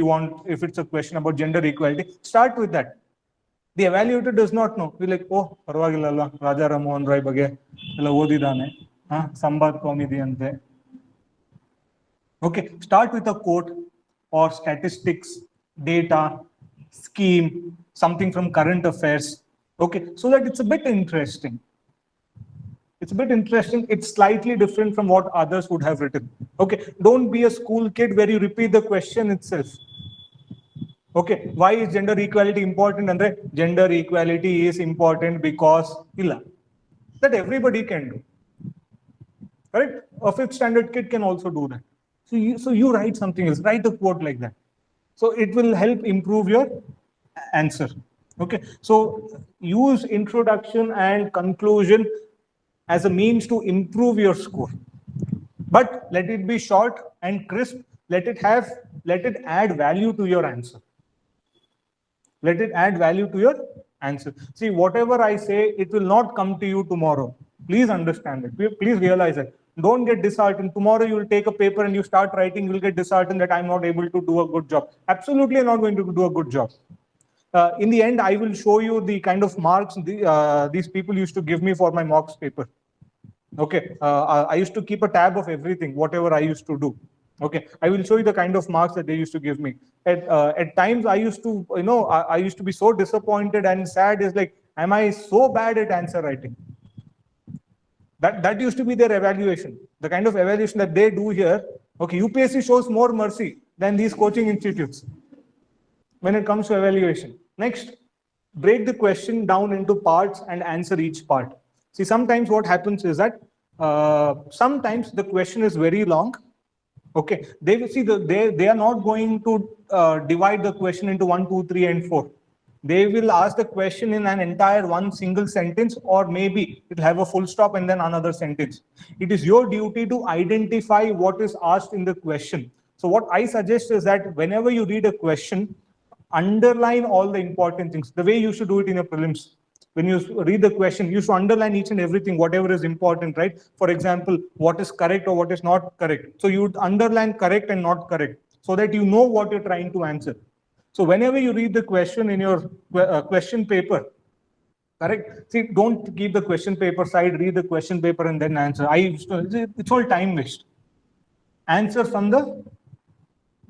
Speaker 1: it's a question about gender equality, start with that. The evaluator does not know. We're like, oh, Parvagilla, Raja Ram Mohan Roy Bage, Odidane, Sambad Komidi ante. Okay, start with a quote or statistics, data, scheme, something from current affairs. Okay, so that it's a bit interesting. It's a bit interesting. It's slightly different from what others would have written. Okay, don't be a school kid where you repeat the question itself. Okay, why is gender equality important? And gender equality is important because that everybody can do. Correct? A 5th standard kid can also do that. So you write something else, write a quote like that. So it will help improve your answer. Okay, so use introduction and conclusion as a means to improve your score. But let it be short and crisp. Let it add value to your answer. Let it add value to your answer. See, whatever I say, it will not come to you tomorrow. Please understand it. Please realize it. Don't get disheartened. Tomorrow you will take a paper and you start writing, you will get disheartened that I'm not able to do a good job. Absolutely, I'm not going to do a good job. In the end, I will show you the kind of marks these people used to give me for my mocks paper. Okay, I used to keep a tab of everything, whatever I used to do. Okay, I will show you the kind of marks that they used to give me. At times, I used to, I used to be so disappointed and sad. Is like, am I so bad at answer writing? That used to be their evaluation. The kind of evaluation that they do here. Okay, UPSC shows more mercy than these coaching institutes when it comes to evaluation. Next, break the question down into parts and answer each part. See, sometimes what happens is that sometimes the question is very long. Okay, they will see they are not going to divide the question into 1, 2, 3, and 4. They will ask the question in an entire one single sentence, or maybe it'll have a full stop and then another sentence. It is your duty to identify what is asked in the question. So what I suggest is that whenever you read a question, underline all the important things, the way you should do it in your prelims. When you read the question, you should underline each and everything, whatever is important, right? For example, what is correct or what is not correct. So you would underline correct and not correct so that you know what you're trying to answer. So whenever you read the question in your question paper, correct? See, don't keep the question paper side, read the question paper and then answer. It's all time waste. Answer from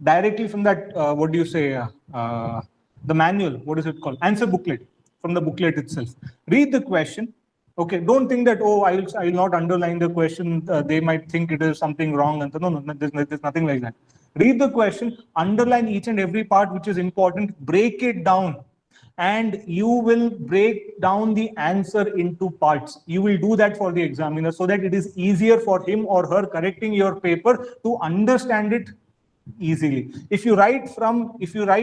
Speaker 1: directly from that, what do you say, the manual, what is it called? Answer booklet, from the booklet itself. Read the question. Okay, don't think that, oh, I will not underline the question. They might think it is something wrong. And no, there's nothing like that. Read the question, underline each and every part which is important, break it down. And you will break down the answer into parts. You will do that for the examiner so that it is easier for him or her correcting your paper to understand it easily. If you write,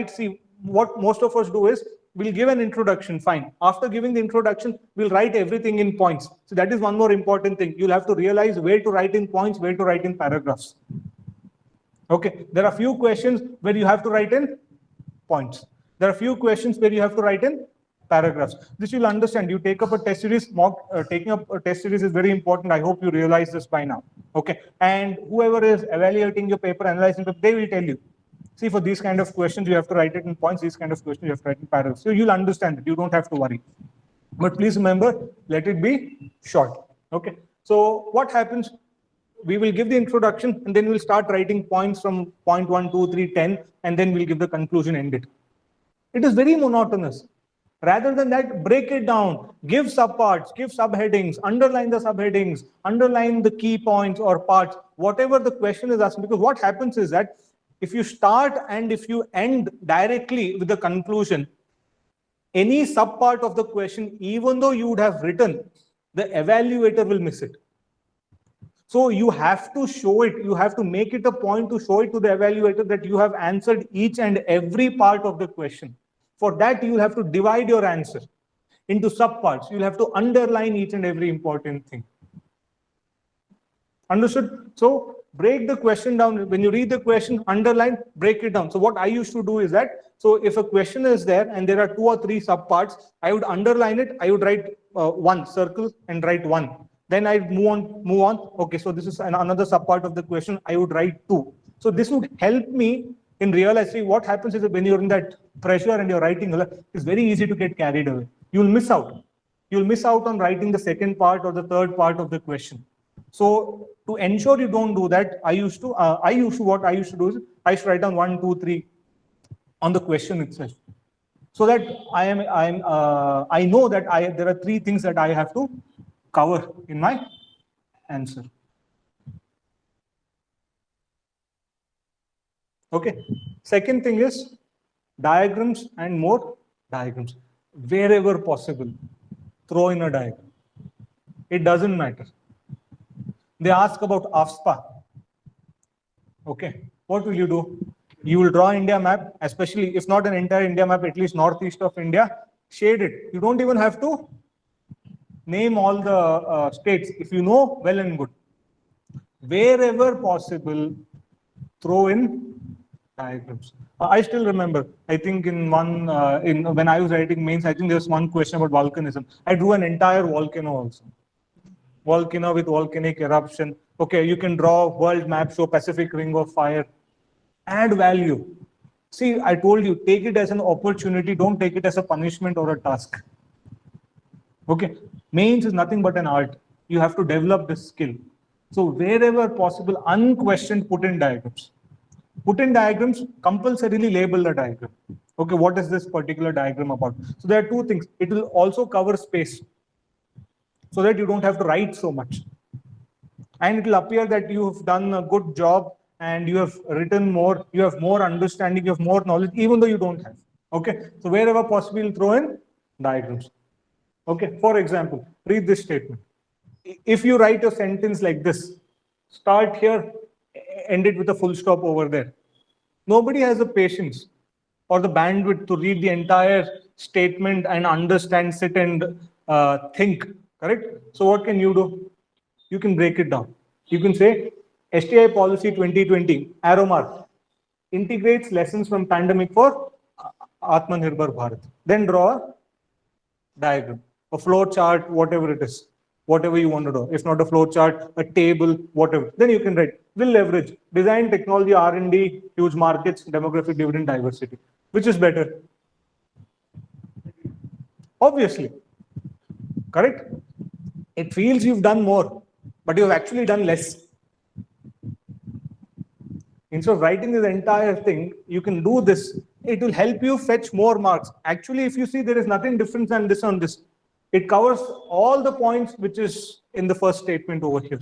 Speaker 1: see, what most of us do is, we'll give an introduction, fine. After giving the introduction, we'll write everything in points. So that is one more important thing. You'll have to realize where to write in points, where to write in paragraphs. Okay, there are few questions where you have to write in points. There are few questions where you have to write in paragraphs. This you'll understand. You take up a test series, taking up a test series is very important. I hope you realize this by now. Okay, and whoever is evaluating your paper, analyzing it, they will tell you. See, for these kind of questions, you have to write it in points. These kind of questions, you have to write in paragraphs. So you'll understand it. You don't have to worry. But please remember, let it be short. Okay. So what happens? We will give the introduction and then we'll start writing points from point 1, 2, 3, 10, and then we'll give the conclusion, end it. It is very monotonous. Rather than that, break it down, give subparts, give subheadings, underline the subheadings, underline the key points or parts, whatever the question is asking. Because what happens is that if you start and if you end directly with the conclusion, any subpart of the question, even though you would have written, the evaluator will miss it. So you have to show it, you have to make it a point to show it to the evaluator that you have answered each and every part of the question. For that, you have to divide your answer into subparts. You'll have to underline each and every important thing. Understood? So break the question down. When you read the question, underline, break it down. So what I used to do is that, so if a question is there and there are 2 or 3 subparts, I would underline it. I would write 1, circle and write 1. Then I'd move on. Okay, so this is another subpart of the question. I would write 2. So this would help me in realizing what happens is that when you're in that pressure and you're writing, it's very easy to get carried away. You'll miss out. You'll miss out on writing the second part or the third part of the question. So to ensure you don't do that, what I used to do is I used to write down 1, 2, 3 on the question itself, so that I know that there are 3 things that I have to cover in my answer. Okay. Second thing is diagrams and more diagrams. Wherever possible, throw in a diagram. It doesn't matter. They ask about AFSPA. Okay. What will you do? You will draw India map, especially if not an entire India map, at least northeast of India, shade it. You don't even have to name all the states. If you know, well and good. Wherever possible, throw in diagrams. I still remember, I think in when I was writing mains, I think there was one question about volcanism. I drew an entire volcano also. Volcano with volcanic eruption. Okay, you can draw world map, show Pacific Ring of Fire. Add value. See, I told you, take it as an opportunity. Don't take it as a punishment or a task. Okay, mains is nothing but an art. You have to develop this skill. So wherever possible, unquestioned, put in diagrams. Put in diagrams, compulsorily label the diagram. Okay, what is this particular diagram about? So there are two things. It will also cover space so that you don't have to write so much. And it will appear that you have done a good job and you have written more, you have more understanding, you have more knowledge, even though you don't have. Okay, so wherever possible, you'll throw in diagrams. Okay, for example, read this statement. If you write a sentence like this, start here, end it with a full stop over there. Nobody has the patience or the bandwidth to read the entire statement and understand, sit and think, correct? So what can you do? You can break it down. You can say STI policy 2020, arrow mark, integrates lessons from pandemic for Atmanirbhar Bharat. Then draw a diagram, a flow chart, whatever it is, whatever you want to do. If not a flow chart, a table, whatever. Then you can write, will leverage design, technology, R&D, huge markets, demographic dividend, diversity. Which is better? Obviously, correct? It feels you've done more, but you've actually done less. Instead of writing this entire thing, you can do this. It will help you fetch more marks. Actually, if you see, there is nothing different than this on this. It covers all the points which is in the first statement over here.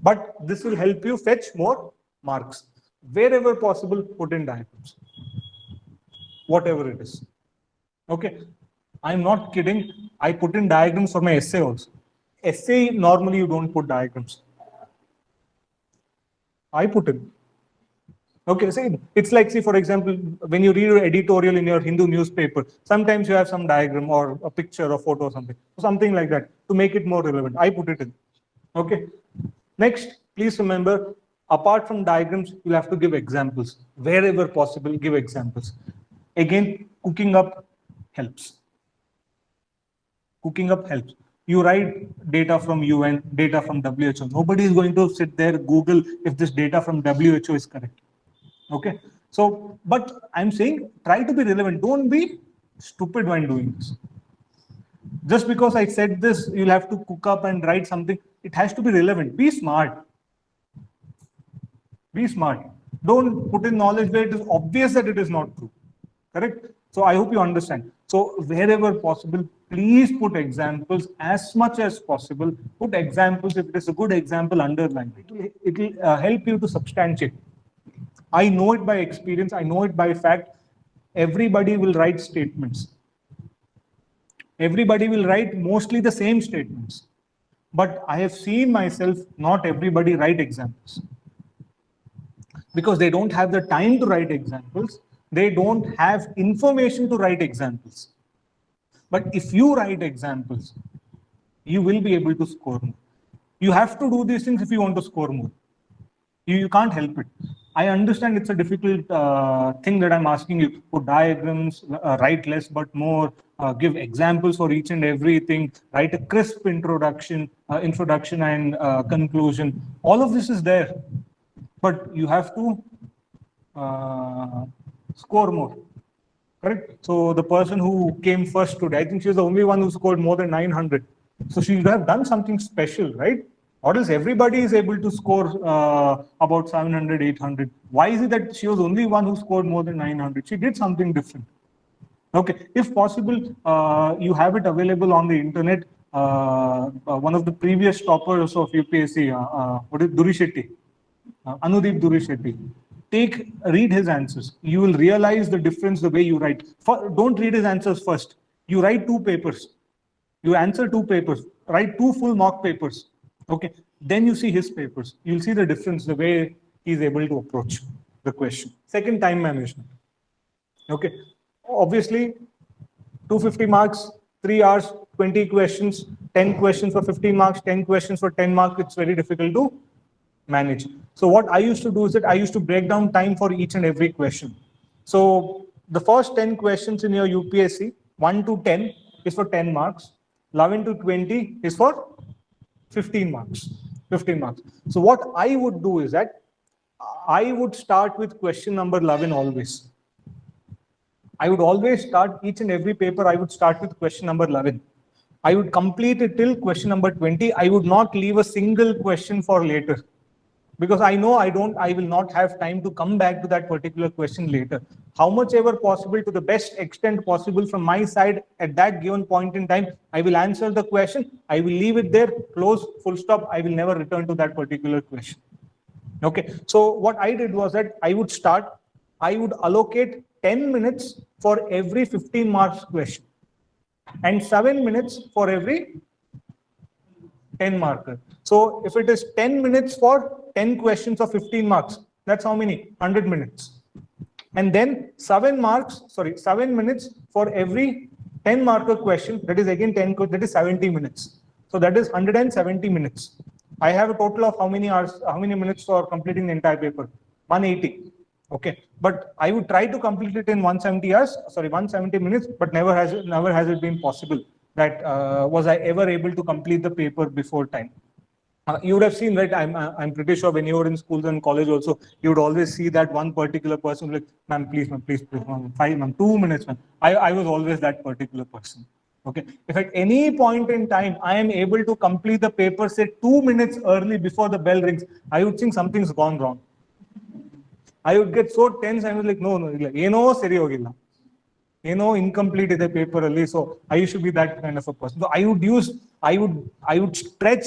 Speaker 1: But this will help you fetch more marks. Wherever possible, put in diagrams. Whatever it is. Okay. I'm not kidding. I put in diagrams for my essay also. Essay, normally you don't put diagrams. I put in. Okay, see, it's like, see, for example, when you read an editorial in your Hindu newspaper, sometimes you have some diagram or a picture or photo or something like that to make it more relevant. I put it in. Okay. Next, please remember, apart from diagrams, you'll have to give examples. Wherever possible, give examples. Again, cooking up helps. Cooking up helps. You write data from UN, data from WHO. Nobody is going to sit there, Google if this data from WHO is correct. Okay. So, but I'm saying try to be relevant. Don't be stupid when doing this. Just because I said this, you'll have to cook up and write something. It has to be relevant. Be smart. Be smart. Don't put in knowledge where it is obvious that it is not true. Correct? So I hope you understand. So wherever possible, please put examples as much as possible. Put examples. If it is a good example, underline it. It will help you to substantiate. I know it by experience. I know it by fact. Everybody will write statements. Everybody will write mostly the same statements. But I have seen myself, not everybody write examples. Because they don't have the time to write examples. They don't have information to write examples. But if you write examples, you will be able to score more. You have to do these things if you want to score more. You can't help it. I understand it's a difficult thing that I'm asking you. Put diagrams, write less but more, give examples for each and everything, write a crisp introduction and conclusion. All of this is there. But you have to score more. Correct? So the person who came first today, I think she was the only one who scored more than 900. So she would have done something special, right? Or else everybody is able to score about 700, 800. Why is it that she was only one who scored more than 900? She did something different. Okay, if possible, you have it available on the internet. One of the previous toppers of UPSC, what is Duri Shetty? Anudeep Duri Shetty. Read his answers. You will realize the difference the way you write. Don't read his answers first. You write 2 papers. You answer 2 papers. Write 2 full mock papers. Okay. Then you see his papers. You'll see the difference the way he's able to approach the question. Second, time management. Okay. Obviously, 250 marks, 3 hours, 20 questions, 10 questions for 15 marks, 10 questions for 10 marks. It's very difficult to manage. So what I used to do is that I used to break down time for each and every question. So the first 10 questions in your UPSC, 1 to 10 is for 10 marks, 11 to 20 is for 15 marks. 15 marks. So what I would do is that I would start with question number 11 always. I would always start each and every paper. I would start with question number 11. I would complete it till question number 20. I would not leave a single question for later. because I know I will not have time to come back to that particular question later. How much ever possible, to the best extent possible from my side at that given point in time, I will answer the question. I will leave it there, close, full stop. I will never return to that particular question. Okay. So what I did was that I would allocate 10 minutes for every 15 marks question and 7 minutes for every 10 marker. So if it is 10 minutes for 10 questions of 15 marks, that's how many? 100 minutes. And then 7 minutes for every 10 marker question, that is again 10, that is 70 minutes. So that is 170 minutes. I have a total of how many hours, how many minutes for completing the entire paper? 180. Okay, but I would try to complete it in 170 minutes, but never has it been possible that was I ever able to complete the paper before time. You would have seen, right? I'm pretty sure when you were in schools and college also, you would always see that one particular person like, ma'am, please, ma'am, 5, ma'am, 2 minutes, ma'am. I was always that particular person. Okay. If at any point in time I am able to complete the paper, say 2 minutes early before the bell rings, I would think something's gone wrong. I would get so tense. I was like, no, seri hogilla. Incomplete is a paper early. So I used to be that kind of a person. So I would stretch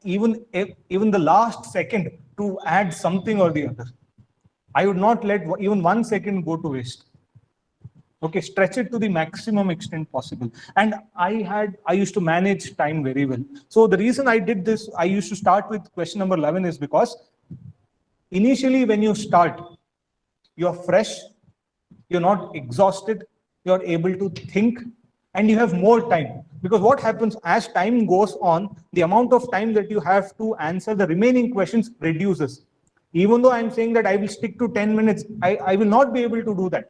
Speaker 1: even the last second to add something or the other. I would not let even 1 second go to waste. Okay, stretch it to the maximum extent possible. And I used to manage time very well. So the reason I did this, I used to start with question number 11 is because initially when you start, you're fresh, you're not exhausted, you're able to think, and you have more time. Because what happens as time goes on, the amount of time that you have to answer the remaining questions reduces. Even though I'm saying that I will stick to 10 minutes, I will not be able to do that.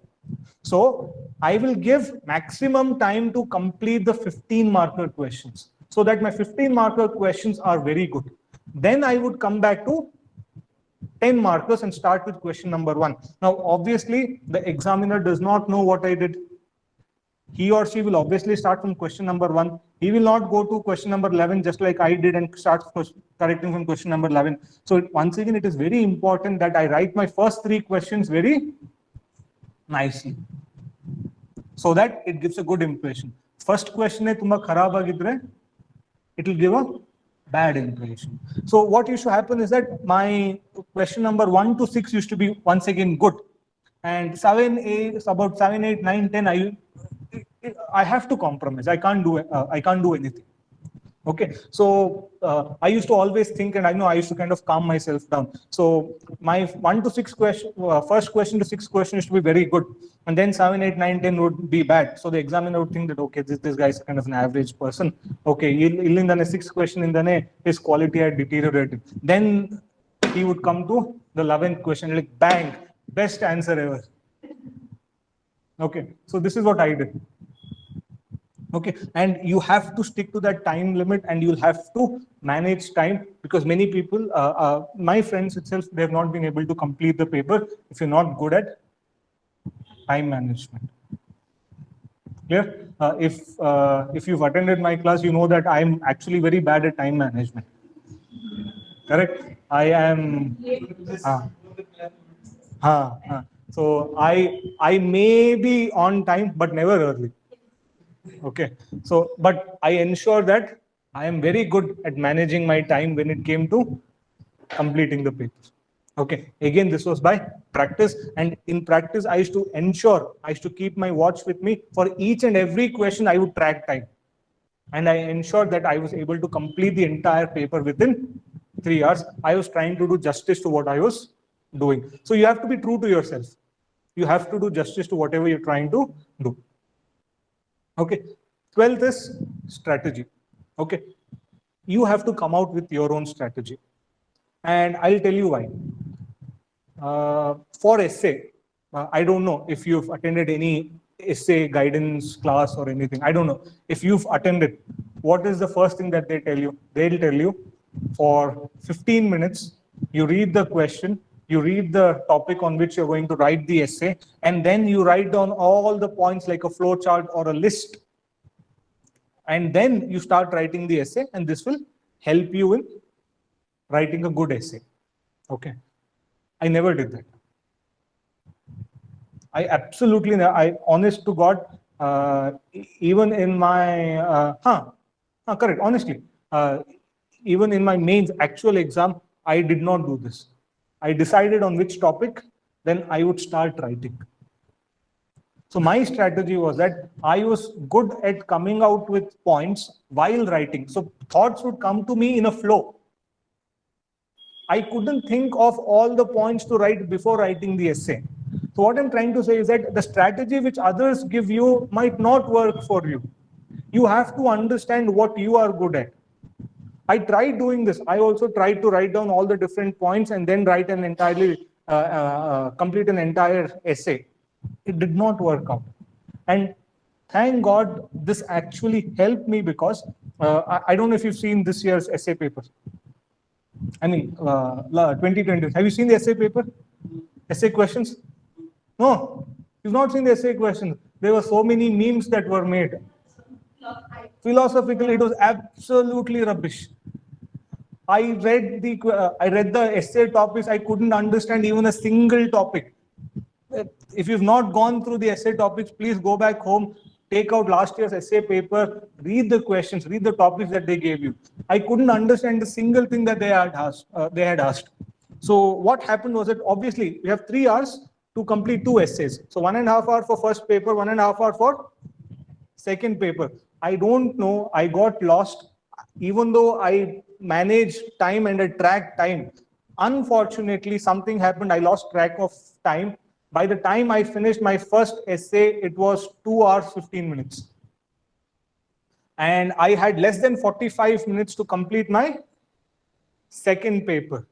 Speaker 1: So I will give maximum time to complete the 15 marker questions so that my 15 marker questions are very good. Then I would come back to 10 markers and start with question number 1. Now, obviously, the examiner does not know what I did. He or she will obviously start from question number 1. He will not go to question number 11 just like I did and start correcting from question number 11. So once again, it is very important that I write my first 3 questions very nicely so that it gives a good impression. First question is tumba kharab agidre, it will give a bad impression. So what used to happen is that my question number 1 to 6 used to be once again good, and 7, 8, about 7, 8, 9, 10, I have to compromise. I can't do anything. Okay, so I used to always think, and I know I used to kind of calm myself down. So my 1 to 6 question, first question to 6 question used to be very good, and then 7, 8, 9, 10 would be bad. So the examiner would think that okay, this guy is kind of an average person. Okay, illindane 6 question indane his quality had deteriorated. Then he would come to the 11th question, like bang, best answer ever. Okay, so this is what I did. Okay, and you have to stick to that time limit, and you'll have to manage time, because many people, my friends itself, they have not been able to complete the paper if you're not good at time management. Clear? If you've attended my class, you know that I'm actually very bad at time management. Correct? I am. So I may be on time, but never early. Okay, so but I ensure that I am very good at managing my time when it came to completing the paper. Okay, again, this was by practice, and in practice, I used to keep my watch with me for each and every question. I would track time, and I ensured that I was able to complete the entire paper within 3 hours. I was trying to do justice to what I was doing. So you have to be true to yourself. You have to do justice to whatever you're trying to do. Okay, 12th is strategy. Okay, you have to come out with your own strategy, and I'll tell you why. For essay, I don't know if you've attended any essay guidance class or anything. I don't know if you've attended. What is the first thing that they tell you? They'll tell you for 15 minutes, you read the question, you read the topic on which you're going to write the essay, and then you write down all the points like a flow chart or a list. And then you start writing the essay, and this will help you in writing a good essay. Okay. I never did that. I absolutely, I honest to God, even in my, correct, honestly, even in my mains actual exam, I did not do this. I decided on which topic, then I would start writing. So my strategy was that I was good at coming out with points while writing. So thoughts would come to me in a flow. I couldn't think of all the points to write before writing the essay. So what I'm trying to say is that the strategy which others give you might not work for you. You have to understand what you are good at. I tried doing this. I also tried to write down all the different points and then write an entirely, complete an entire essay. It did not work out. And thank God this actually helped me because I don't know if you've seen this year's essay paper. I mean, 2020. Have you seen the essay paper? Essay questions? No, you've not seen the essay questions. There were so many memes that were made. Philosophical, it was absolutely rubbish. I read the essay topics. I couldn't understand even a single topic. If you've not gone through the essay topics, please go back home, take out last year's essay paper, read the questions, read the topics that they gave you. I couldn't understand a single thing that they had asked. So what happened was that obviously we have 3 hours to complete 2 essays. So 1.5 hours for first paper, 1.5 hours for second paper. I don't know, I got lost. Even though I managed time and I tracked time, unfortunately something happened. I lost track of time. By the time I finished my first essay, it was 2 hours, 15 minutes. And I had less than 45 minutes to complete my second paper.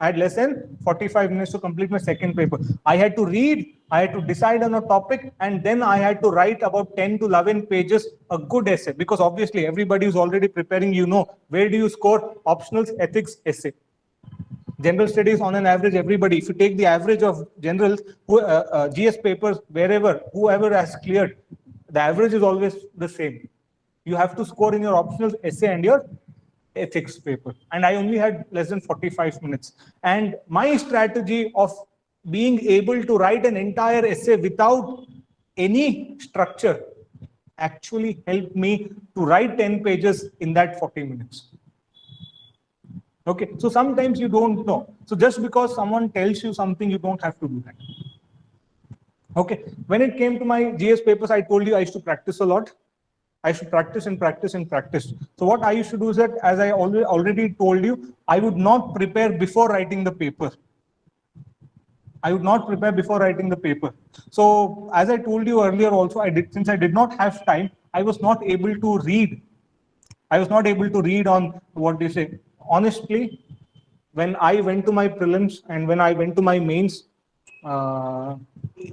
Speaker 1: I had less than 45 minutes to complete my second paper. I had to read, I had to decide on a topic, and then I had to write about 10 to 11 pages, a good essay. Because obviously everybody is already preparing, where do you score optionals, ethics, essay. General studies on an average, everybody, if you take the average of generals, GS papers, whoever has cleared, the average is always the same. You have to score in your optionals, essay and your ethics paper. And I only had less than 45 minutes. And my strategy of being able to write an entire essay without any structure actually helped me to write 10 pages in that 40 minutes. Okay, so sometimes you don't know. So just because someone tells you something, you don't have to do that. Okay, when it came to my GS papers, I told you I used to practice a lot. I should practice and practice and practice. So what I used to do is that, as I already told you, I would not prepare before writing the paper. I would not prepare before writing the paper. So as I told you earlier also, since I did not have time, I was not able to read. I was not able to read on what they say. Honestly, when I went to my prelims and when I went to my mains,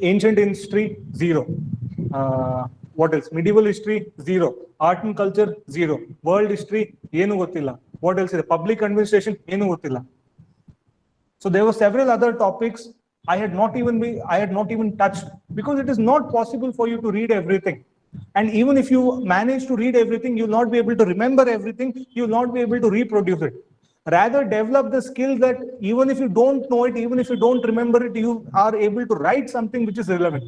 Speaker 1: ancient history, 0. What else? Medieval history, 0. Art and culture, 0. World history, ಏನು ಗೊತ್ತಿಲ್ಲ. What else? Public administration, ಏನು ಗೊತ್ತಿಲ್ಲ. So there were several other topics I had not even touched, because it is not possible for you to read everything. And even if you manage to read everything, you'll not be able to remember everything. You'll not be able to reproduce it. Rather, develop the skill that even if you don't know it, even if you don't remember it, you are able to write something which is relevant.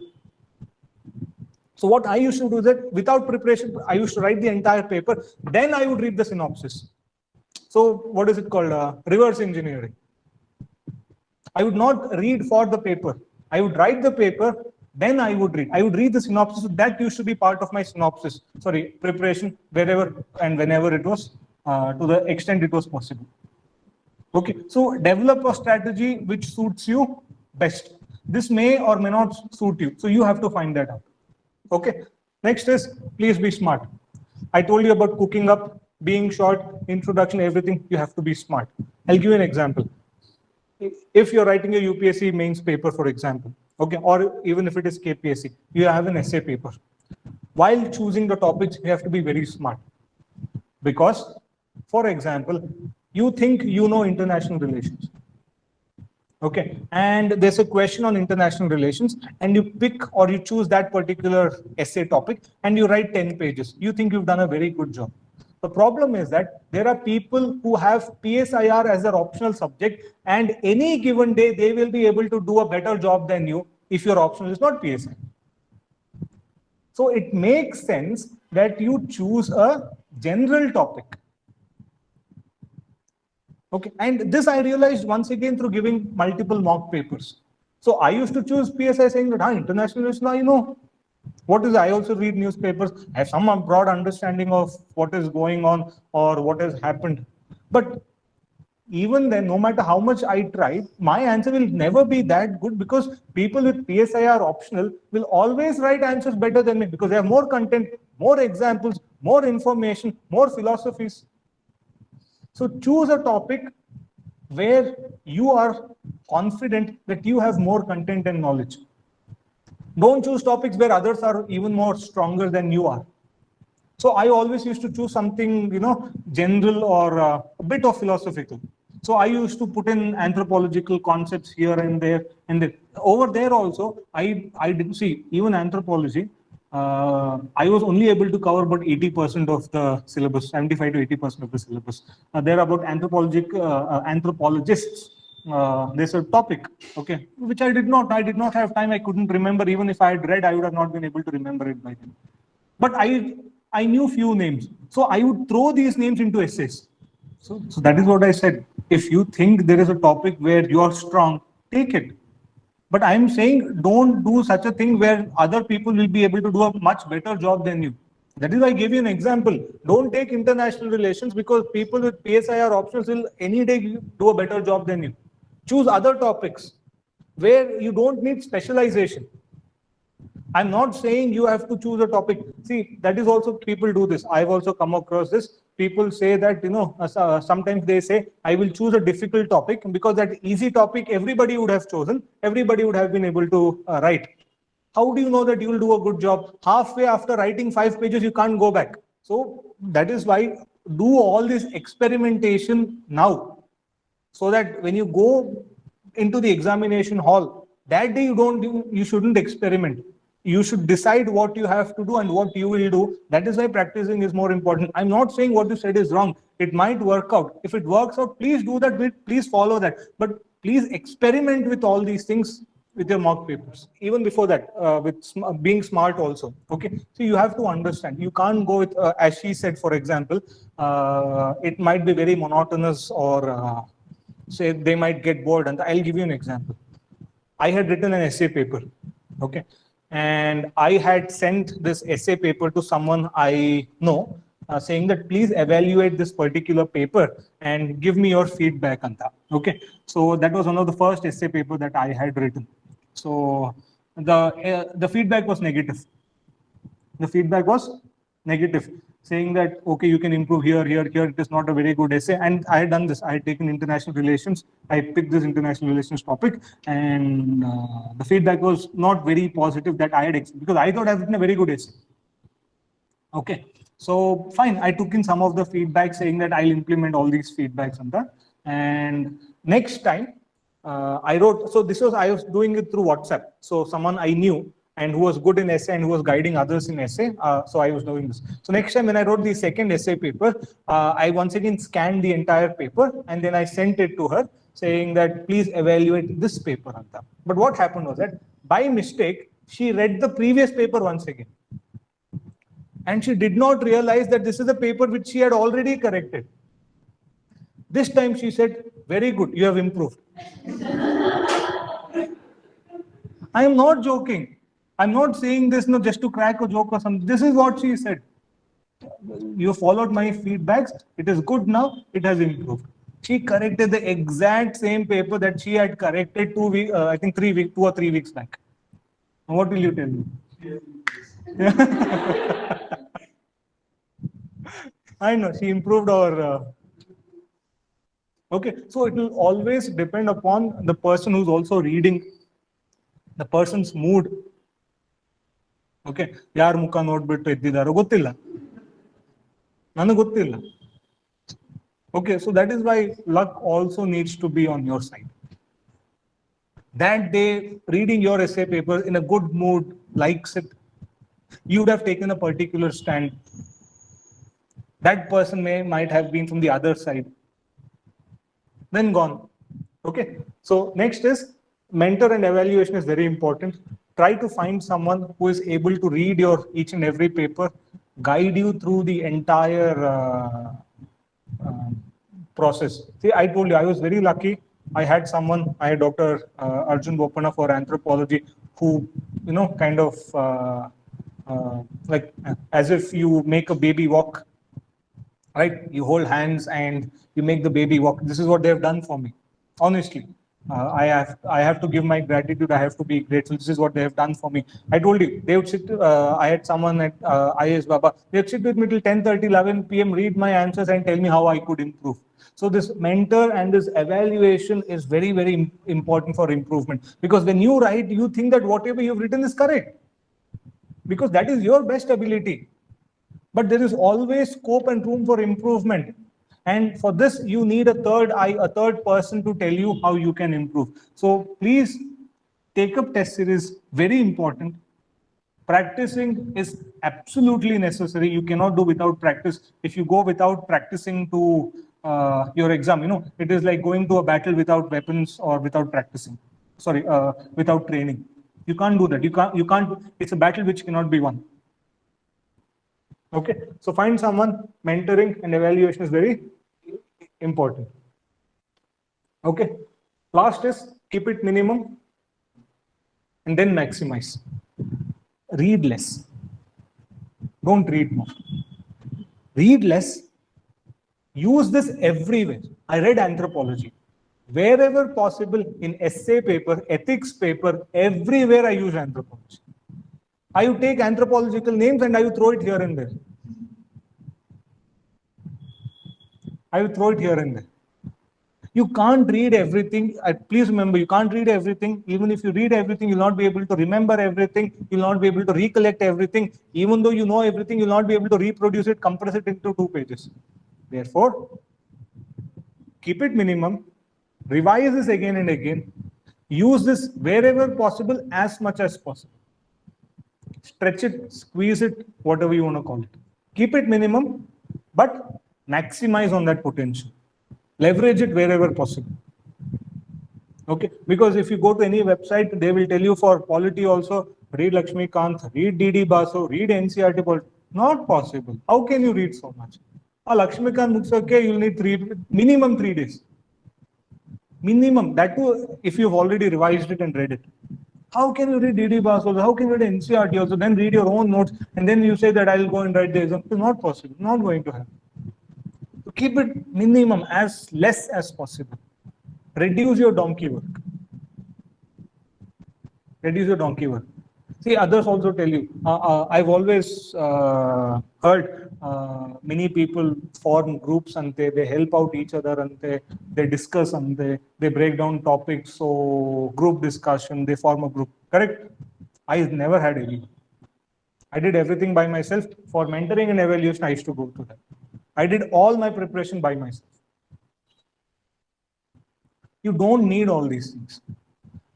Speaker 1: So what I used to do is that without preparation, I used to write the entire paper. Then I would read the synopsis. So what is it called? Reverse engineering. I would not read for the paper. I would write the paper, then I would read. I would read the synopsis. That used to be part of my synopsis. Sorry, preparation, wherever and whenever it was, to the extent it was possible. Okay, so develop a strategy which suits you best. This may or may not suit you. So you have to find that out. Okay, next is please be smart. I told you about cooking up, being short, introduction, everything. You have to be smart. I'll give you an example. If you're writing a UPSC mains paper, for example, okay, or even if it is KPSC, you have an essay paper. While choosing the topics, you have to be very smart. Because, for example, you think you know international relations. Okay, and there's a question on international relations, and you pick or you choose that particular essay topic, and you write 10 pages. You think you've done a very good job. The problem is that there are people who have PSIR as their optional subject, and any given day they will be able to do a better job than you if your optional is not PSI. So it makes sense that you choose a general topic. Okay, and this I realized once again through giving multiple mock papers. So I used to choose PSI saying that international is now, you know, what is, I also read newspapers, I have some broad understanding of what is going on or what has happened. But even then, no matter how much I try, my answer will never be that good, because people with PSIR optional will always write answers better than me, because they have more content, more examples, more information, more philosophies. So choose a topic where you are confident that you have more content and knowledge. Don't choose topics where others are even more stronger than you are. So I always used to choose something, you know, general or a bit of philosophical. So I used to put in anthropological concepts here and there, and then over there also, I didn't see even anthropology. I was only able to cover about 80% of the syllabus, 75 to 80% of the syllabus. There are about anthropologists. There's a topic, okay, which I did not have time. I couldn't remember. Even if I had read, I would have not been able to remember it by then. But I knew few names, so I would throw these names into essays. So that is what I said. If you think there is a topic where you are strong, take it. But I'm saying don't do such a thing where other people will be able to do a much better job than you. That is why I gave you an example. Don't take international relations, because people with PSIR options will any day do a better job than you. Choose other topics where you don't need specialization. I'm not saying you have to choose a topic. See, that is also, people do this. I've also come across this. People say that, you know, sometimes they say, I will choose a difficult topic, because that easy topic everybody would have chosen. Everybody would have been able to write. How do you know that you will do a good job? Halfway after writing 5 pages, you can't go back. So that is why do all this experimentation now, so that when you go into the examination hall, that day you shouldn't experiment. You should decide what you have to do and what you will do. That is why practicing is more important. I'm not saying what you said is wrong. It might work out. If it works out, please do that. Please follow that. But please experiment with all these things with your mock papers. Even before that, with being smart also. Okay. So you have to understand. You can't go with, as she said, for example, it might be very monotonous, or say they might get bored. And I'll give you an example. I had written an essay paper. Okay. And I had sent this essay paper to someone I know, saying that please evaluate this particular paper and give me your feedback on that. Okay, so that was one of the first essay paper that I had written. So the feedback was negative. The feedback was negative, saying that, okay, you can improve here, it is not a very good essay. And I had done this. I had taken international relations. I picked this international relations topic, and the feedback was not very positive that I had, because I thought I had written a very good essay. Okay, so fine. I took in some of the feedback, saying that I'll implement all these feedbacks on that. And next time, I wrote, so I was doing it through WhatsApp. So someone I knew, and who was good in essay and who was guiding others in essay. So I was doing this. So next time when I wrote the second essay paper, I once again scanned the entire paper, and then I sent it to her, saying that please evaluate this paper, Anta. But what happened was that by mistake, she read the previous paper once again. And she did not realize that this is a paper which she had already corrected. This time she said, very good, you have improved. I am not joking. I'm not saying this just to crack a joke or something. This is what she said. You followed my feedbacks. It is good now. It has improved. She corrected the exact same paper that she had corrected 2 weeks, I think 2 or 3 weeks back. What will you tell me? I know, she improved our... Okay, so it will always depend upon the person who's also reading, the person's mood. Okay, ಯಾರ ಮುಖ ನೋಡ್ಬಿಟ್ಟು ಎದ್ದಿದಾರೋ ಗೊತ್ತಿಲ್ಲ, ನನಗೆ ಗೊತ್ತಿಲ್ಲ. Okay, so that is why luck also needs to be on your side. That day, reading your essay paper in a good mood, likes it, you would have taken a particular stand. That person might have been from the other side. Then gone. Okay. So next is mentor and evaluation is very important. Try to find someone who is able to read your each and every paper, guide you through the entire process. See, I told you I was very lucky. I had someone, I had Dr. Arjun Bopanna for anthropology, who, kind of like as if you make a baby walk, right? You hold hands and you make the baby walk. This is what they have done for me. Honestly, I have to give my gratitude. I have to be grateful. This is what they have done for me. I told you, they would sit. I had someone at IS Baba. They would sit with me till 10:30, 11 p.m., read my answers and tell me how I could improve. So this mentor and this evaluation is very, very important for improvement. Because when you write, you think that whatever you've written is correct. Because that is your best ability. But there is always scope and room for improvement. And for this, you need a third eye, a third person to tell you how you can improve. So please take up test series, very important. Practicing is absolutely necessary. You cannot do without practice. If you go without practicing to your exam, it is like going to a battle without weapons or without practicing. Sorry, without training. You can't do that. You can't. It's a battle which cannot be won. Okay, so find someone. Mentoring and evaluation is very important. Okay, last is keep it minimum and then maximize. Read less. Don't read more. Read less. Use this everywhere. I read anthropology. Wherever possible, in essay paper, ethics paper, everywhere I use anthropology. I would take anthropological names and I would throw it here and there. I would throw it here and there. You can't read everything. Please remember, you can't read everything. Even if you read everything, you'll not be able to remember everything. You'll not be able to recollect everything. Even though you know everything, you'll not be able to reproduce it, compress it into 2 pages. Therefore, keep it minimum. Revise this again and again. Use this wherever possible, as much as possible. Stretch it, squeeze it, whatever you want to call it. Keep it minimum, but maximize on that potential. Leverage it wherever possible. Okay, because if you go to any website, they will tell you for polity also, read Lakshmikant, read D.D. Basu, read NCERT polity. Not possible. How can you read so much? Lakshmikant looks okay, you'll need minimum 3 days. Minimum. That too, if you've already revised it and read it. How can you read D.D. Basu also? How can you read NCERT also? Then read your own notes and then you say that I'll go and write the exam. It's not possible. Not going to happen. So keep it minimum, as less as possible. Reduce your donkey work. Reduce your donkey work. See, others also tell you. I've always heard many people form groups and they help out each other and they discuss and they break down topics. So group discussion, they form a group. Correct? I never had any. I did everything by myself. For mentoring and evaluation, I used to go to that. I did all my preparation by myself. You don't need all these things.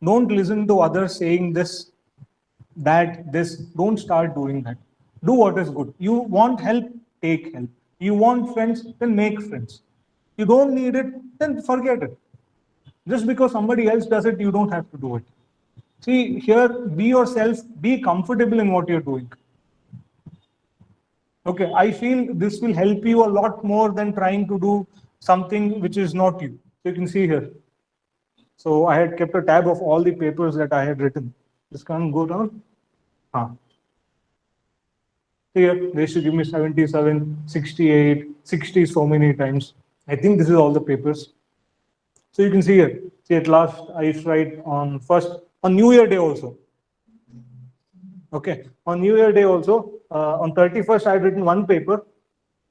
Speaker 1: Don't listen to others saying this, that, this. Don't start doing that. Do what is good. You want help, take help. You want friends, then make friends. You don't need it, then forget it. Just because somebody else does it, you don't have to do it. See, here, be yourself, be comfortable in what you're doing. Okay, I feel this will help you a lot more than trying to do something which is not you. So you can see here. So I had kept a tab of all the papers that I had written. Just can't go down. Here, they should give me 77, 68, 60 so many times. I think this is all the papers. So you can see here. See, at last, I used to write on New Year Day also. Okay, on New Year Day also, on 31st, I had written 1 paper.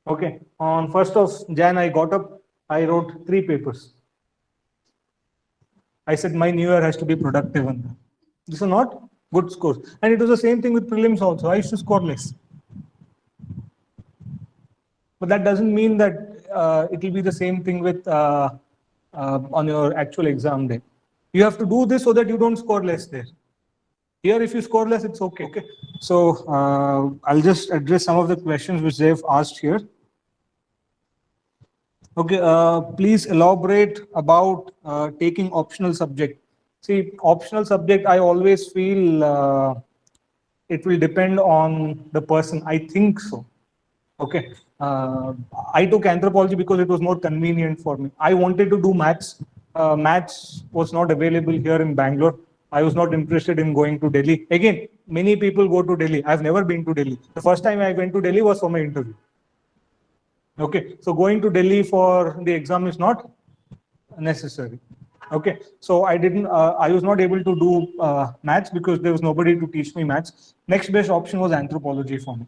Speaker 1: Okay, on 1st of Jan, I got up, I wrote 3 papers. I said my New Year has to be productive. And these are not good scores. And it was the same thing with prelims also. I used to score less. But that doesn't mean that it will be the same thing with on your actual exam day. You have to do this so that you don't score less there. Here, if you score less, it's okay. So I'll just address some of the questions which they've asked here. Okay, please elaborate about taking optional subject. See, optional subject, I always feel it will depend on the person. I think so. Okay. I took anthropology because it was more convenient for me. I wanted to do maths. Maths was not available here in Bangalore. I was not interested in going to Delhi. Again, many people go to Delhi. I've never been to Delhi. The first time I went to Delhi was for my interview. Okay, so going to Delhi for the exam is not necessary. Okay, so I was not able to do maths because there was nobody to teach me maths. Next best option was anthropology for me.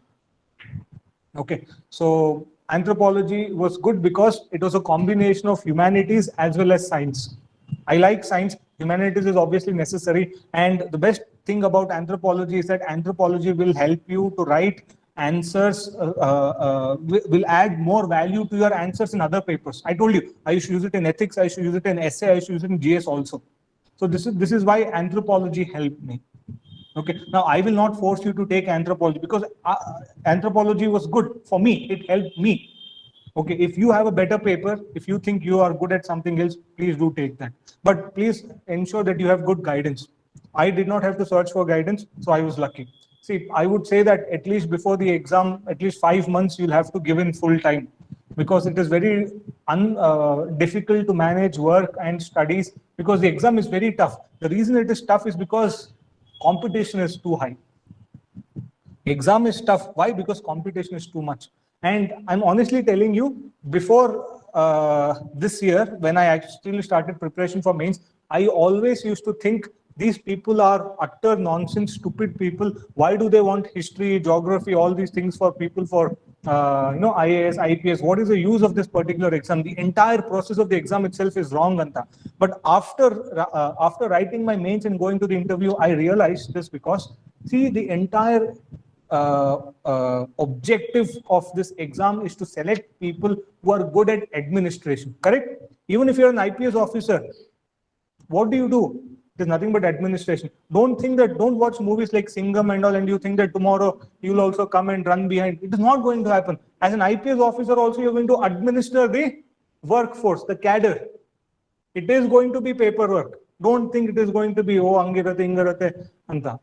Speaker 1: Okay, so anthropology was good because it was a combination of humanities as well as science. I like science. Humanities is obviously necessary. And the best thing about anthropology is that anthropology will help you to write answers, will add more value to your answers in other papers. I told you, I used to use it in ethics, I used to use it in essay, I used to use it in GS also. So this is why anthropology helped me. Okay, now I will not force you to take anthropology because anthropology was good for me. It helped me. Okay, if you have a better paper, if you think you are good at something else, please do take that. But please ensure that you have good guidance. I did not have to search for guidance, so I was lucky. See, I would say that at least before the exam, at least 5 months, you'll have to give in full time because it is very difficult to manage work and studies because the exam is very tough. The reason it is tough is because competition is too high. Exam is tough. Why? Because competition is too much. And I'm honestly telling you, before this year, when I actually started preparation for mains, I always used to think these people are utter nonsense, stupid people. Why do they want history, geography, all these things for people for IAS, IPS? What is the use of this particular exam? The entire process of the exam itself is wrong, Anta. But after writing my mains and going to the interview, I realized this because see the entire objective of this exam is to select people who are good at administration, correct? Even if you're an IPS officer, what do you do? There's nothing but administration. Don't watch movies like Singham and all and you think that tomorrow you'll also come and run behind. It is not going to happen. As an IPS officer also, you're going to administer the workforce, the cadre. It is going to be paperwork. Don't think it is going to be, oh, angirate, ingarate, anta.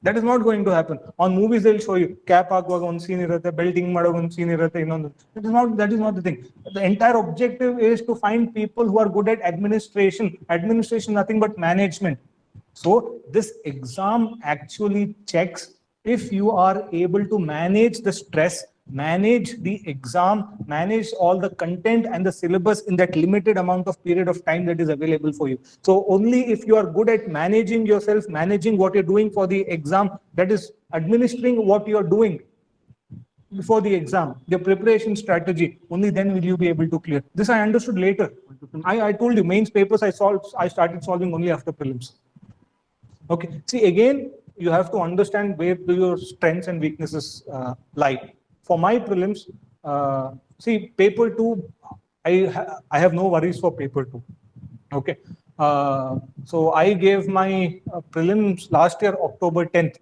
Speaker 1: That is not going to happen. On movies, they'll show you cap hakuvaga one scene irutte, belting madog one scene irutte, innondu. That is not the thing. The entire objective is to find people who are good at administration. Administration, nothing but management. So this exam actually checks if you are able to manage the stress, manage the exam, manage all the content and the syllabus in that limited amount of period of time that is available for you. So only if you are good at managing yourself, managing what you're doing for the exam, that is administering what you're doing before the exam, your preparation strategy, only then will you be able to clear. This I understood later. I told you, mains papers I started solving only after prelims. Okay, see again, you have to understand where do your strengths and weaknesses lie. For my prelims, see paper 2, I have no worries for paper 2. Okay, so I gave my prelims last year, October 10th.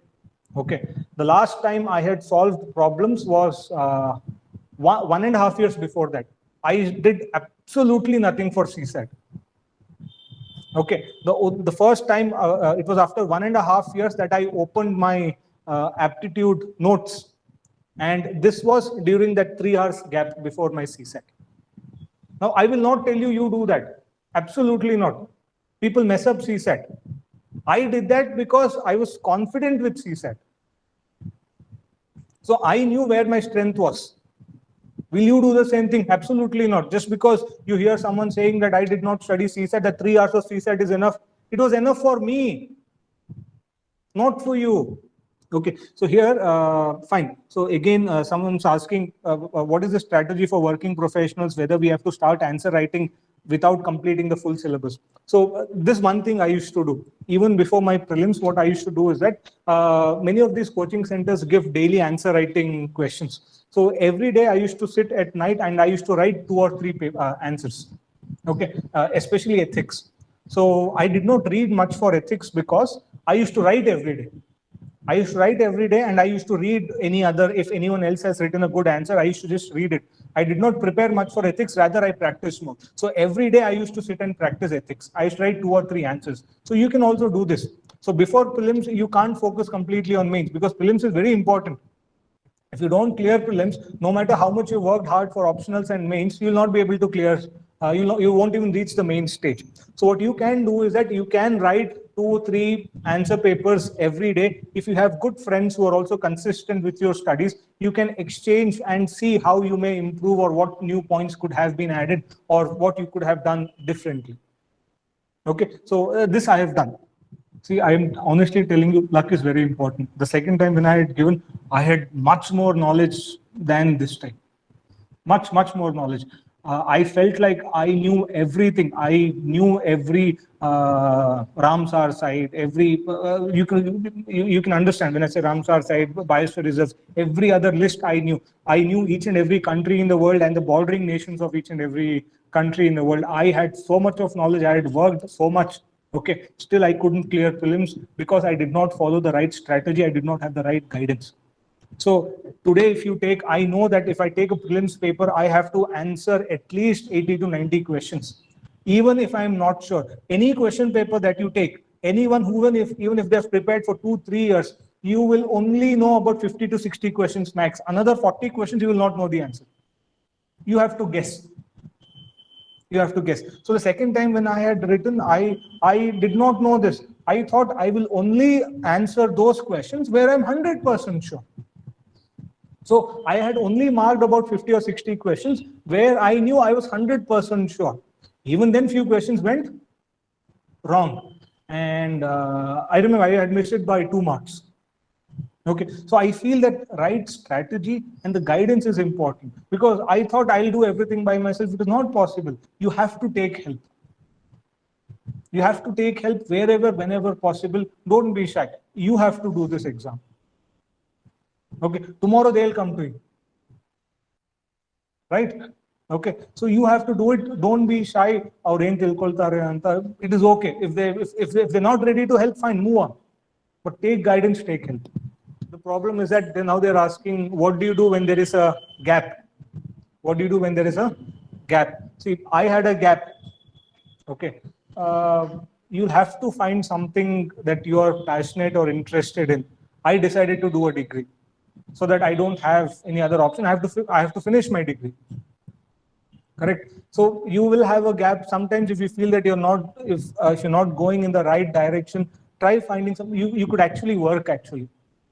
Speaker 1: Okay, the last time I had solved problems was 1.5 years before that. I did absolutely nothing for CSAT. Okay, the first time it was after 1.5 years that I opened my aptitude notes. And this was during that 3 hours gap before my CSAT. Now, I will not tell you, you do that. Absolutely not. People mess up CSAT. I did that because I was confident with CSAT. So I knew where my strength was. Will you do the same thing? Absolutely not. Just because you hear someone saying that I did not study CSAT, that 3 hours of CSAT is enough. It was enough for me, not for you. Okay, so here, fine. So again, someone's asking, what is the strategy for working professionals, whether we have to start answer writing without completing the full syllabus? So this one thing I used to do, even before my prelims, what I used to do is that many of these coaching centers give daily answer writing questions. So every day I used to sit at night and I used to write 2 or 3 answers, okay, especially ethics. So I did not read much for ethics because I used to write every day. I used to write every day, and I used to read any other, if anyone else has written a good answer, I used to just read it. I did not prepare much for ethics, rather I practiced more. So every day I used to sit and practice ethics. I used to write 2 or 3 answers. So you can also do this. So before prelims, you can't focus completely on mains, because prelims is very important. If you don't clear prelims, no matter how much you worked hard for optionals and mains, you will not be able to clear, you won't even reach the main stage. So what you can do is that you can write 2, 3 answer papers every day. If you have good friends who are also consistent with your studies, you can exchange and see how you may improve, or what new points could have been added, or what you could have done differently. Okay, so this I have done. See, I am honestly telling you, luck is very important. The second time when I had given, I had much more knowledge than this time. Much more knowledge. I felt like I knew everything. I knew every Ramsar site, every, you can understand when I say Ramsar site, biosphere reserves, every other list I knew. I knew each and every country in the world and the bordering nations of each and every country in the world. I had so much of knowledge. I had worked so much. Okay, still I couldn't clear prelims because I did not follow the right strategy. I did not have the right guidance. So today, if you take, I know that if I take a prelims paper, I have to answer at least 80 to 90 questions. Even if I'm not sure, any question paper that you take, anyone who, even if they've prepared for 2, 3 years, you will only know about 50 to 60 questions max. Another 40 questions, you will not know the answer. You have to guess. You have to guess. So the second time when I had written, I did not know this. I thought I will only answer those questions where I'm 100% sure. So I had only marked about 50 or 60 questions where I knew I was 100% sure. Even then, few questions went wrong. And I remember I had missed it by 2 marks. Okay, so I feel that right strategy and the guidance is important, because I thought I'll do everything by myself. It is not possible. You have to take help. You have to take help wherever, whenever possible. Don't be shy. You have to do this exam. Okay, tomorrow they'll come to you. Right? Okay, so you have to do it. Don't be shy. It is okay. If they're not ready to help, fine, move on. But take guidance, take help. The problem is that now they're asking, what do you do when there is a gap? What do you do when there is a gap? See, I had a gap. Okay. You'll have to find something that you are passionate or interested in. I decided to do a degree so that I don't have any other option. I have to finish my degree. Correct. So you will have a gap. Sometimes if you feel that you're not, if you're not going in the right direction, try finding some, you could actually work actually.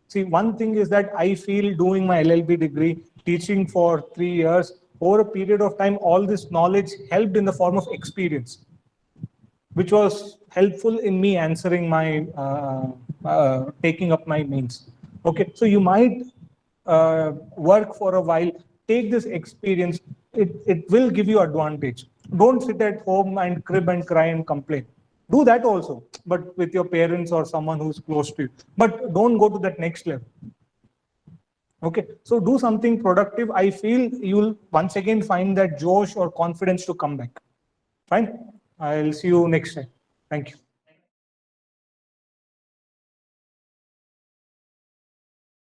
Speaker 1: See, one thing is that I feel doing my LLB degree, teaching for 3 years, over a period of time, all this knowledge helped in the form of experience, which was helpful in me answering my, taking up my mains. Okay, so you might work for a while, take this experience, it will give you advantage. Don't sit at home and crib and cry and complain. Do that also, but with your parents or someone who's close to you. But don't go to that next level. Okay, so do something productive. I feel you'll once again find that josh or confidence to come back. Fine. I'll see you next time. Thank you.